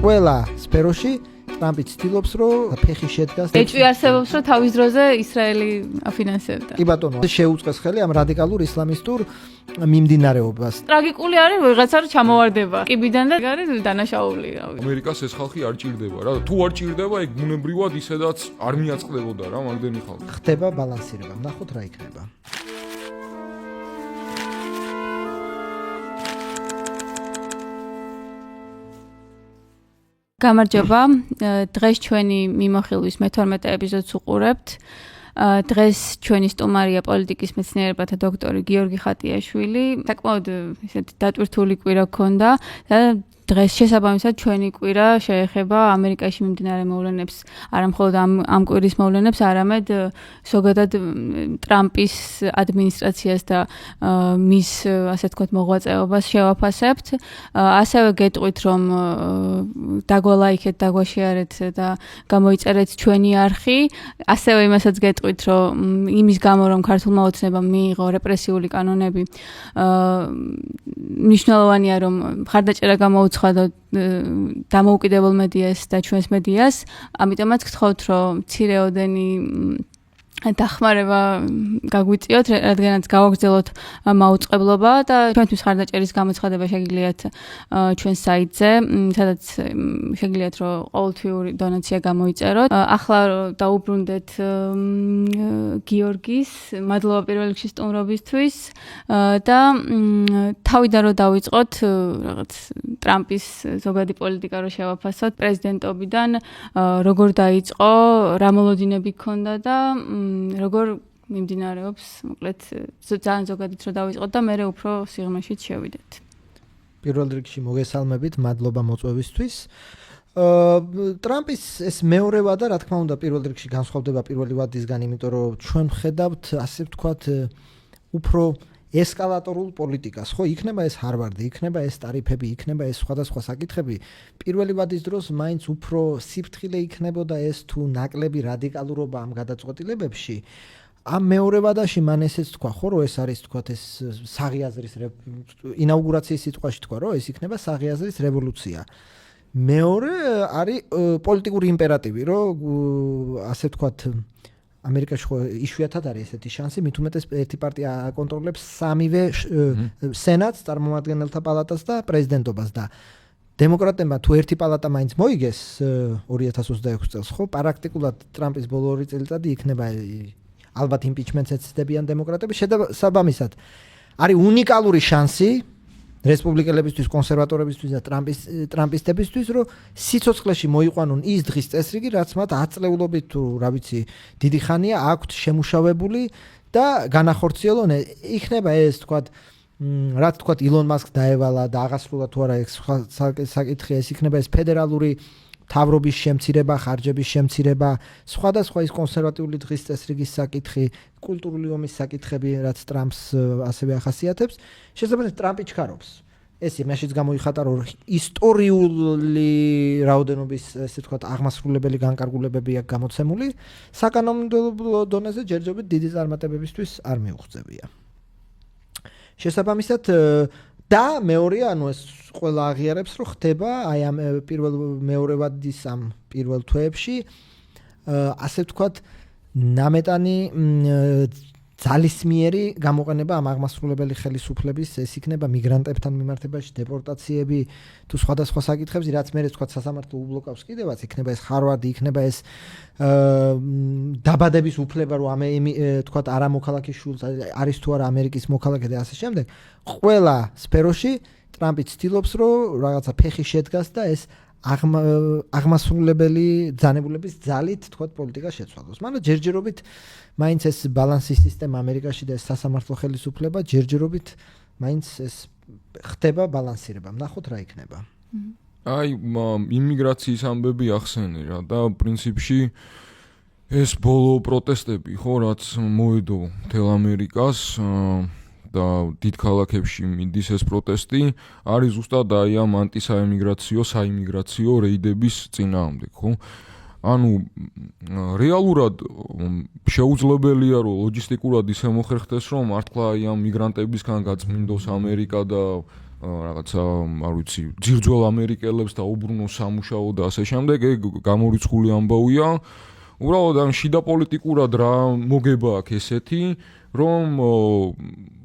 ყველა სფეროში ტრამპი ცდილობს, რომ ფეხი შედგას. ეჭვი არსებობს, რომ თავის დროზე ისრაელი აფინანსებდა. კი ბატონო, შეუწყეს ხელი ამ რადიკალურ ისლამისტურ მიმდინარეობას. ტრაგიკული არის, ვიღაცა რომ ჩამოვარდება კიბიდან და არის დანაშაული. ამერიკას ეს ხალხი არ ჭირდება რა. თუ არ ჭირდება, ეგ ბუნებრივად ისედაც არ მიაწყდებოდა რა მაგდენი ხალხი. ხდება ბალანსირება. ნახოთ რა იქნება. გამარჯობა. დღეს ჩვენი მიმოხილვის მე-12 ეპიზოდს უყურებთ. დღეს ჩვენი სტუმარია პოლიტიკის მეცნიერებათა დოქტორი გიორგი ხატიაშვილი. საკმაოდ ისეთი დატვირთული კვირა გქონდა და დღეს შესაბამისად ჩვენი კვირა შეეხება ამერიკაში მიმდინარე მოვლენებს, არა მხოლოდ ამ კვირის მოვლენებს, არამედ ზოგადად ტრამპის ადმინისტრაციას და მის ასე ვთქვათ მოღვაწეობას შევაფასებთ. ასევე გეტყვით, რომ დაგვალაიქეთ, დაგვაშეარეთ და გამოიწერეთ ჩვენი არხი. ასევე იმასაც გეტყვით, რომ იმის გამო, რომ ქართულმა ოცნებამ მიიღო რეპრესიული კანონები, მნიშვნელოვანია, რომ მხარდაჭერა გამოუცხადოთ დამოუკიდებელ მედიას და ჩვენს მედიას. ამიტომაც გთხოვთ, რომ მცირეოდენი დახმარება გაგვიწიოთ, რადგანაც გავაგრძელოთ მაუწყებლობა და ჩვენთვის მხარდაჭერის გამოცხადება შეგიძლიათ ჩვენს საიტზე, სადაც შეგიძლიათ რომ ყოველთვიური დონაცია გამოიწეროთ. ახლა დაუბრუნდეთ გიორგის, მადლობა პირველ რიგში სტუმრობისთვის და თავიდან რომ დავიწყოთ რაღაც ტრამპის ზოგადი პოლიტიკა რომ შევაფასოთ პრეზიდენტობიდან, როგორ დაიწყო, რა მოლოდინები ჰქონდა და როგორ მიმდინარეობს, მოკლედ ძალიან ზოგადით რომ დავიწყოთ და მე უფრო სიღრმეშიც შევიდეთ. პირველ რიგში მოგესალმებით, მადლობა მოწვევისთვის. ტრამპის ეს მეორე ვადა, რა თქმა უნდა, პირველ რიგში განსხვავდება პირველი ვადისგან, იმიტომ რომ ჩვენ ვხედავთ, ასე ვთქვათ, უფრო ესკალატორულ პოლიტიკას, ხო, იქნება ეს ჰარვარდი, იქნება ეს ტარიფები, იქნება ეს სხვადასხვა საკითხები. პირველი ვადის დროს მაინც უფრო სიფრთხილე იქნებოდა ეს თუ ნაკლები რადიკალურობა ამ გადაწყვეტილებებში. ამ მეორე ვადაში მან ესეც თქვა, ხო, რომ ეს არის, თქვათ, ეს საღიაზრის ინაუგურაციის სიტყვაში თქვა, რომ ეს იქნება საღიაზრის რევოლუცია. მეორე არის პოლიტიკური იმპერატივი, რომ ასე ვთქვათ, ამერიკაში ხო იშვიათად არის ესეთი შანსი, მით უმეტეს ერთი პარტია აკონტროლებს სამივე სენატს, წარმომადგენელთა პალატას და პრეზიდენტობას და დემოკრატებმა თუ ერთი პალატა მაინც მოიგეს 2026 წელს, ხო, პრაქტიკულად ტრამპის ბოლო 2 წელიწადი იქნება ალბათ იმპიჩმენტს ეცდებიან დემოკრატები, შესაბამისად არის უნიკალური შანსი რესპუბლიკელებისთვის, კონსერვატორებისთვის და ტრამპისტებისთვის, რომ სიცოცხლეში მოიყვანონ ის დღის წესრიგი, რაც მათ ათწლეულობით თუ რა ვიცი, დიდი ხანია აქვთ შემუშავებული და განახორციელონ. იქნება ეს, თქვათ, რაც თქვათ, ილონ მასკს დაევალა და აღასრულა თუ არა ეს საკითხი, ეს იქნება ეს ფედერალური თავრობის შემცირება, ხარჯების შემცირება, სხვადასხვა ის კონსერვატიული დღის წესრიგის საკითხი, კულტურული ომის საკითხები, რაც ტრამპს ასევე ახასიათებს. შესაბამისად, ტრამპი ჩქარობს. ეს იმაშიც გამოიხატა, რომ ისტორიული რაოდენობის, ესე ვთქვათ, აღმასრულებელი განკარგულებები აქვს გამოცემული, საკანონმდებლო დონეზე ჯერჯერობით დიდი წარმატებებისთვის არ მიუღწევია. შესაბამისად, და მეორეა, ანუ ეს ყველა აღიარებს, რომ ხდება აი ამ პირველ მეორე ვადის ამ პირველ თვეებში, ასე ვთქვათ, ნამეტანი ძალისმიერი გამოყენება ამ აღმასრულებელი ხელისუფლების, ეს იქნება მიგრანტებთან მიმართებაში, დეპორტაციები თუ სხვადასხვა საკითხებზე, რაც მე ვთქვათ, სასამართლო უბლოკავს კიდევაც, იქნება ეს ჰარვარდი, იქნება ეს დაბადების უფლება, რომ ვთქვათ, არა მოქალაქის შვილს არის თუ არა ამერიკის მოქალაქე და ასე შემდეგ. ყველა სფეროში ტრამპი ცდილობს, რომ რაღაცა ფეხი შედგას და ეს აღმასრულებელი ძანებულების ძალით, თქვათ, პოლიტიკა შეცვალოს. მაგრამ ჯერჯერობით მაინც ეს ბალანსის სისტემა ამერიკაში და ეს სასამართლო ხელისუფლება ჯერჯერობით მაინც ეს ხდება ბალანსირება. ნახოთ რა იქნება. აი, იმიგრაციის ამბები ახსენე რა და პრინციპში ეს ბოლო პროტესტები, ხო, რაც მოედო მთელ ამერიკას და დიდ ქალაქებში მიდის ეს პროტესტი, არის ზუსტად აი ამ საიმიგრაციო რეიდების წინააღმდეგ, ხო? ანუ რეალურად შეუძლებელია, რომ ლოჯისტიკურად ისე მოხერხდეს, რომ მართლა აი ამ მიგრანტებისგან გაწმინდოს ამერიკა და რაღაცა, არ ვიცი, ძირძველ ამერიკელებს და უბრუნო სამუშაო და ასე შემდეგ, ეგ გამორიცხული ამბავია. უბრალოდ ამ შიდა პოლიტიკურად რა მოგება აქვს ესეთი, რომ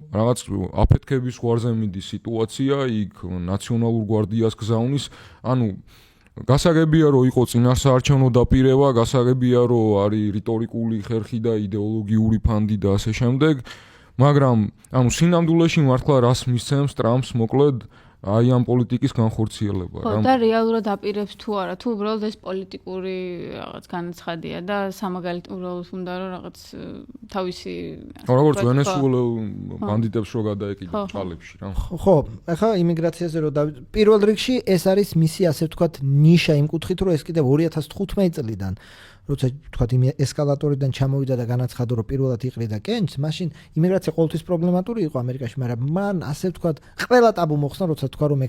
რაღაც აფეთქების ზღვარზე მიდის სიტუაცია, იქ ნაციონალურ გვარდიას გზავნის, ანუ გასაგებია რომ იყო წინასაარჩევნო დაპირება, გასაგებია რომ არის რიტორიკული ხერხი და იდეოლოგიური ფანდი და ასე შემდეგ, მაგრამ ანუ სინამდვილეში მართლა რას მისცემს ტრამპს მოკლედ აი ამ პოლიტიკის განხორციელება რა. ხო, და რეალურად აპირებს თუ არა, თუ უბრალოდ ეს პოლიტიკური რაღაც განაცხადია და სამაგალითო უბრალოდ უნდა რომ რაღაც თავისი როგორც ვენესუელელ ბანდიტებს რო გადაეკიდა წყალებში რა. ხო, ახლა იმიგრაციაზე რო პირველ რიგში ეს არის მისი ასე ვთქვათ ნიშა იმ კუთხით რომ ეს კიდევ 2015 წლიდან როცა ვთქვათ იმ ესკალატორიდან ჩამოვიდა და განაცხადა რომ პირველად იყრიდა კენჭს, მაშინ იმიგრაცია ყოველთვის პრობლემატური იყო ამერიკაში, მაგრამ მან ასე ვთქვათ ყველა ტაბუ მოხსნა, როცა თქვა რომ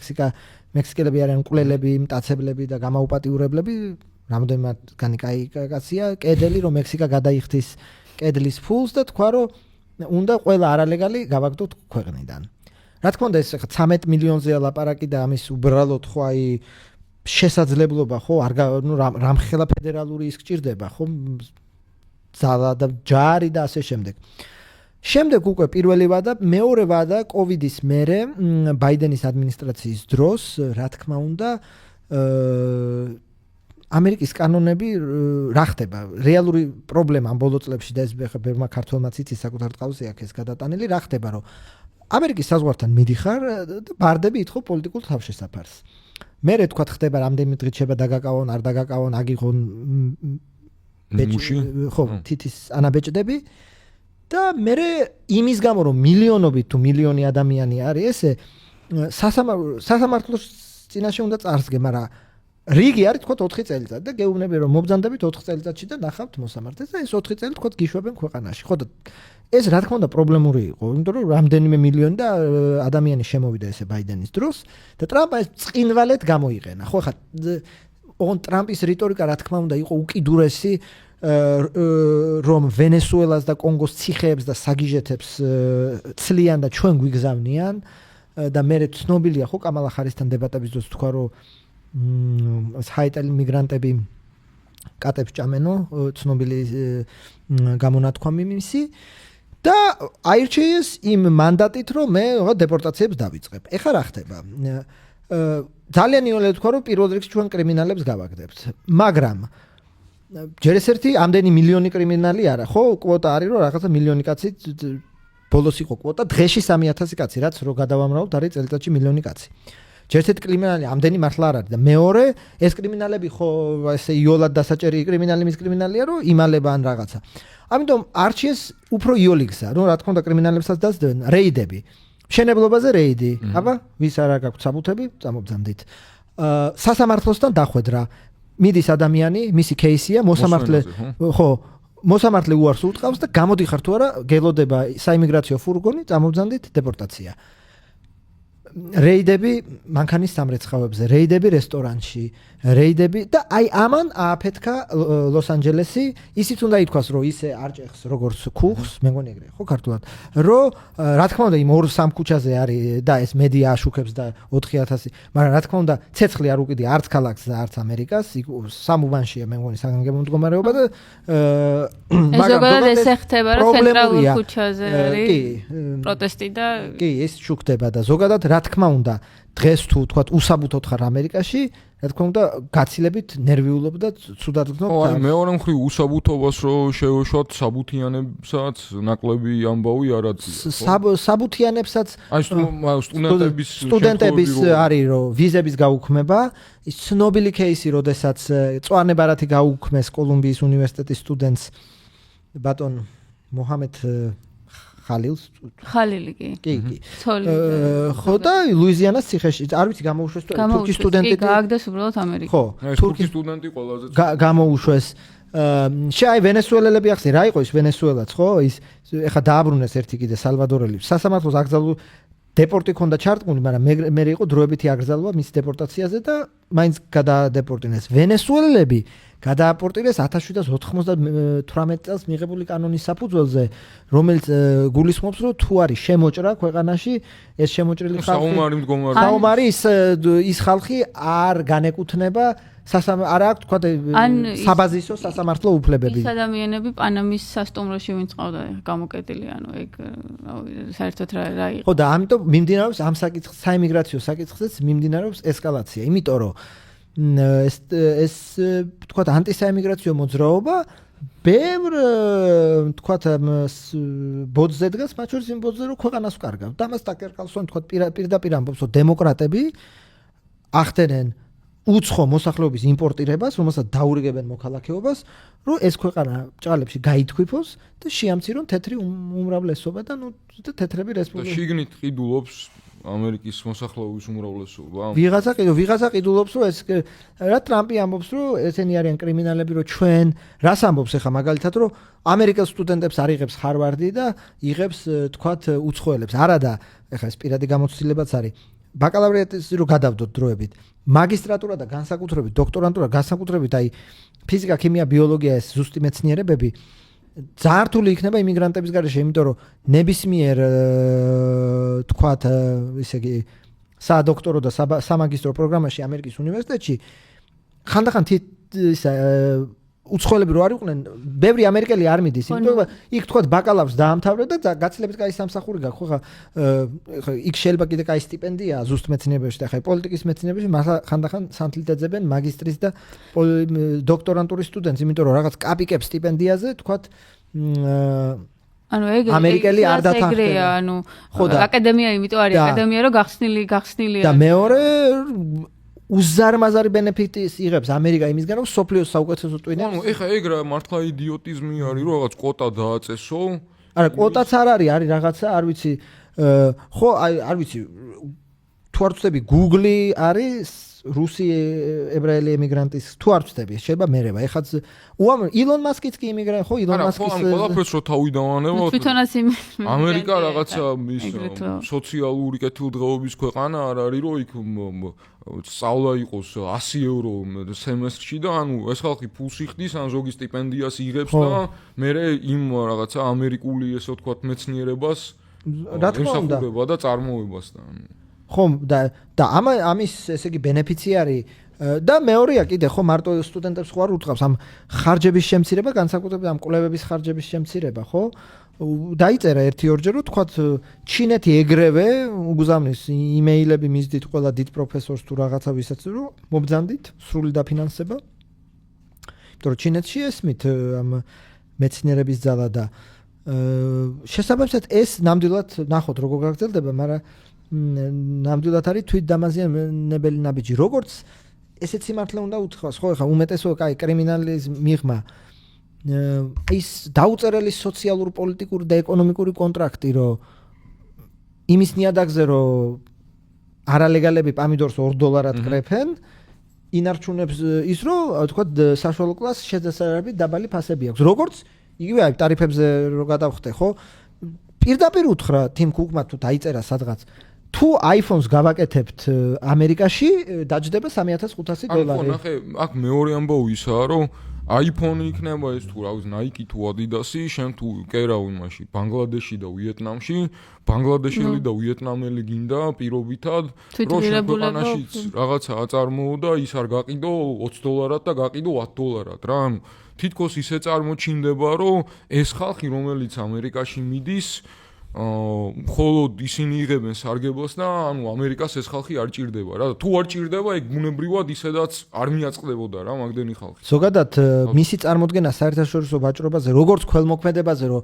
მექსიკელები არიან მკვლელები, მტაცებლები და გამაუპატიურებლები, რამდენიმე კაი კაცია, კედელი რომ მექსიკა გადაიხდის კედლის ფულს და თქვა რომ უნდა ყველა არალეგალი გავაგდოთ ქვეყნიდან. რა თქმა უნდა ეს 13 მილიონზეა ლაპარაკი და ამის უბრალოდ ხო აი შესაძლებლობა ხო რამხელა ფედერალური ის გჭირდება ხო ძალა და ჯარი და ასე შემდეგ. შემდეგ უკვე პირველი ვადა, მეორე ვადა კოვიდის მერე ბაიდენის ადმინისტრაციის დროს, რა თქმა უნდა, ამერიკის კანონები რა ხდება? რეალური პრობლემა ამ ბოლო წლებში და ეს ბერმა ქართველმაც იცის საკუთარ ტყავზე აქ ეს გადატანილი, რა ხდება რომ ამერიკის საზღვართან მიდიხარ და ბარდები ითხოვ პოლიტიკურ თავშესაფარს. მერე თქვა ხდება რამდენი დღით შეება დაგაკავონ, არ დაგაკავონ, აგიღონ ხო, თითის ანაბეჭდები და მერე იმის გამო რომ მილიონობით თუ მილიონი ადამიანი არის ესე სასამართლოს წინაშე უნდა წარსდგე, მაგრამ რიგი არის თქვა 4 წელიწად და გეუბნები რომ მობრძანდებით 4 წელიწადში და ნახავთ მოსამართლეს და ეს 4 წელი თქვა გიშვებენ ქვეყანაში. ხო და ეს რა თქმა უნდა პრობლემური იყო, იმიტომ რომ რამდენიმე მილიონი და ადამიანი შემოვიდა ესე ბაიდენის დროს და ტრამპმა ეს წინვალეთ გამოიყენა. ხო ხა ტრამპის რიტორიკა რა თქმა უნდა იყო უკიდურესი რომ ვენესუელას და კონგოს ციხეებს და საგიჟეთებს ცლიან და ჩვენ გვიგზავნიან და მე ცნობილია ხო კამალა ხარისთან დებატების დროს თქვა რომ ჰაიტელი მიგრანტები კატებს ჭამენო ცნობილი გამონათქვამი მისი და აირჩიეს იმ მანდატით რომ მე დეპორტაციებს დავიწყებ. ეხლა რა ხდება? ძალიან იოლად თქვა რომ პირველ რიგში ჩვენ კრიმინალებს გავაგდებთ, მაგრამ ჯერ ეს ერთი ამდენი მილიონი კრიმინალი არა, ხო? კვოტა არის რომ რაღაცა მილიონი კაცი ბოლოს იყო კვოტა, დღეში 3000 კაცი, რაც რო გადავამრავთ არის წელიწადში მილიონი კაცი. ჯერ-ერთი კრიმინალი ამდენი მართლა არ არის და მეორე ეს კრიმინალები ხო ესე იოლად დასაჭერი კრიმინალი მის კრიმინალია რომ იმალება ან რაღაცა. ამიტომ არჩიეს უფრო იოლი გზა, რომ რა თქმა უნდა კრიმინალებსაც დასდევენ რეიდები. მშენებლობაზე რეიდი. აბა, ვის არა გაქვთ საბუთები, წამობძანდით. სასამართლოსთან დახვედრა. მიდის ადამიანი, მისი кейსია, მოსამართლე ხო, მოსამართლე უარს უტყავს და გამოდიხარ თუ არა, გელოდება საიმიგრაციო ფურგონი, წამობძანდით დეპორტაცია. რეიდები მანქანის სამრეცხავებზე, რეიდები რესტორანში, რეიდები და აი ამან ააფეთქა ლოს-ანჯელესი, ისიც უნდა ითქვას, რომ ისე არ ჭეხს როგორც ქუხს, მე მგონი ეგრე, ხო ქართულად, რომ რა თქმა უნდა იმ 2-3 ქუჩაზე არის და ეს მედია აშუქებს და 4000, მაგრამ რა თქმა უნდა ცეცხლი არ უკიდი არც ქალაქს და არც ამერიკას, სამ უბანშია მე მგონი საგანგებო მდგომარეობა და მაგრამ ზოგადად ეს ხდება რა ცენტრალურ ქუჩაზე არის პროტესტი და კი ეს შუქდება და ზოგადად რა თქმა უნდა დღეს თუ თქვათ უსაბუთოდ ხარ ამერიკაში, რა თქმა უნდა გაცილებით ნერვიულობ და ცუდად გქნობ. აი მეორე მხრივ უსაბუთობას რო შევეშვათ საბუთიანებსაც ნაკლები ამბავი არ არის. საბუთიანებსაც აი სტუდენტების არის რომ ვიზების გაუქმება, ის ცნობილი кейსი, როდესაც წვანე ბარათი გაუქმეს კოლუმბიის უნივერსიტეტის სტუდენტს ბატონ მოჰამედ ხალილი კი. ხო და ლუიზიანას ციხეში, არ ვიცი გამოუშვეს თურქის სტუდენტი. კი, გააგდეს უბრალოდ ამერიკა. ხო, თურქის სტუდენტი ყველაზე გამოუშვეს. შეაი ვენესუელელები ახსენ, რა იყო ის ვენესუელაც, ხო? ის ეხა დააბრუნეს ერთი კიდე სალვადორელი. სასამართლოს აკრძალულ დეპორტი ქონდა ჩარტყმული, მაგრამ მე იყო დროებითი აკრძალვა მის დეპორტაციაზე და მაინც გადადეპორტინეს. ვენესუელელები გადააპორტირეს 1798 წელს მიღებული კანონის საფუძველზე, რომელიც გულისხმობს, რომ თუ არის შემოჭრა ქვეყანაში, ეს შემოჭრილი ხალხი ის ხალხი არ განეკუთვნება არა აქვს თქვა საბაზისო სასამართლო უფლებები. ის ადამიანები პანამის სასტუმროში ვინც ყავდა გამოკეტილი, ანუ ეგ საერთოდ რა იყო. ხო და ამიტომ მიმდინარეობს ამ საკითხს, საიმიგრაციო საკითხზეც მიმდინარეობს ესკალაცია, იმიტომ რომ ეს თქვა ანტისაიმიგრაციო მოძრაობა ბევრ თქვა ბოძზე დგას, მათ შორის იმ ბოძზე, რომ ქვეყანას ვკარგავ. და მას ტაკერ კარლსონი თქვა პირდაპირ ამბობს, რომ დემოკრატები ახდენენ უცხო მოსახლეობის იმპორტირებას, რომელსაც დაურიგებენ მოქალაქეობას, რომ ეს ქვეყანა ჭალებში გაითქვიფოს და შეამცირონ თეთრი უმრავლესობა და თეთრები რესპუბლიკა. და შიგნით ყიდულობს ამერიკის მოსახლეობის უმრავლესობა. ვიღაცა ყიდულობს, რომ ეს რა ტრამპი ამბობს, რომ ესენი არიან კრიმინალები, რომ ჩვენ რას ამბობს ახლა მაგალითად, რომ ამერიკელ სტუდენტებს არ იღებს ჰარვარდი და იღებს თქვათ უცხოელებს. არა და ახლა ეს პირადი გამოცდილებაც არის. ბაკალავრიატის რო გადავდოთ დროებით, მაგისტრატურა და განსაკუთრებით დოქტორანტურა, განსაკუთრებით აი ფიზიკა, ქიმია, ბიოლოგია ეს ზუსტი მეცნიერებები ძალიან რთული იქნება იმიგრანტების გარეშე, იმიტომ რომ ნებისმიერ თქვათ ისე იგი სადოქტორო და სამაგისტრო პროგრამაში ამერიკის უნივერსიტეტში ხანდახან უცხოელები რო არ იყვნენ, ბევრი ამერიკელი არ მიდის, იმიტომ რომ იქ თქვათ ბაკალავრს დაამთავრე და გაცილებით კაი სამსახური გაქვს. ხო ხა იქ შეიძლება კიდე კაი სტიპენდია ზუსტ მეცნიერებებში და ხა პოლიტიკის მეცნიერებებში ხანდახან სანთლით ეძებენ მაგისტრის და დოქტორანტურის სტუდენტს, იმიტომ რომ რაღაც კაპიკებს სტიპენდიაზე თქვათ ანუ ეგ ამერიკელი არ დათანხმდება. ანუ აკადემია იმიტომ არის აკადემია, რომ გახსნილია. და მეორე უზარმაზარი ბენეფიტის იღებს ამერიკა იმისგან, რომ სოფლიოს საუკეთესო ტვინებს. ანუ ეხა ეგ რა მართლა იდიოტიზმი არის, რომ რაღაც კვოტა დააწესო. არა, კვოტაც არ არის რაღაცა, არ ვიცი. ხო, არ ვიცი. თუ არ ვწდები, Google არის რუსი ებრაელი ემიგრანტის თუ არ ვწდები, შეიძლება მერევა. ეხაც ილონ მასკიც კი იმიგრანტი, ხო, ილონ მასკის ყველაფერს რო თავიდანვანებოთ. თვითონაც ამერიკა რაღაცა ის სოციალური კეთილდღეობის ქვეყანა არ არის, რომ იქ სწავლა იყოს 100 евро სემესტრში და ანუ ეს ხალხი ფულს იხდის, ან ზოგი სტიპენდიას იღებს და მერე იმ რაღაცა ამერიკული ესე ვთქვათ მეცნიერებას რა თქმა უნდა და წარმოებას და ხო და ამის ესე იგი ბენეფიცი არის და მეორეა კიდე ხო მარტო სტუდენტებს ხო არ უთხრავს ამ ხარჯების შემცირება, განსაკუთრებით ამ კვლევების ხარჯების შემცირება, ხო? დაიწერა 1-2 რომ თქვათ ჩინეთი ეგრევე უგზავნის იმეილები მისდით ყველა დიდ პროფესორს თუ რაღაცა ვისაც რომ მობძანდით სრული დაფინანსება. იმიტომ რომ ჩინეთში ესმით ამ მეცნიერების ძალა და შესაბამისად ეს ნამდვილად ნახოთ როგორ გაგრძელდება, მაგრამ ნამდვილად არის თვითდამაზიანებელი ნაბიჯი. როგორც ესეც სიმართლე უნდა უთხრას, ხო, ხა უმეტესო კაი კრიმინალის მიღმა ის დაუწერელი სოციალური, პოლიტიკური და ეკონომიკური კონტრაქტი, რომ იმის ნიადაგზე, რომ არალეგალები პამიდორს $2 კრეფენ, ინარჩუნებს ის, რომ თქვათ საშუალო კლასს შესაძლებლობით დაბალი ფასები აქვს. როგორც იგივე აი ტარიფებზე რო გადავხდე, ხო? პირდაპირ უთხრა Tim Cook-მა თუ დაიწერა სადღაც თუ iPhone-ს გავაკეთებთ ამერიკაში, დაჯდება $3,500. ხო, ნახე, აქ მეორე ამბავი ისაა, რომ iPhone იქნება ეს თუ რა ვიცი, Nike თუ Adidas-ი, შენ თუ კერავ იმაში, ბანგლადეში და ვიეტნამში, ბანგლადეშელი და ვიეტნამელი გინდა პირობითად, რომ შენ ქვეყანაშიც რაღაცა აწარმოო და ის არ გაყიდო $20 და გაყიდო $10 რა. ანუ თითქოს ისე წარმოჩინდება, რომ ეს ხალხი, რომელიც ამერიკაში მიდის, მხოლოდ ისინი იღებენ სარგებლობას და ანუ ამერიკას ეს ხალხი არ ჭირდება რა. თუ არ ჭირდება, ეგ ბუნებრივად ისედაც არ მიაწყდებოდა რა მაგდენი ხალხი. ზოგადად მისი წარმოდგენა საერთაშორისო ვაჭრობაზე, როგორც ქველმოქმედებაზე, რომ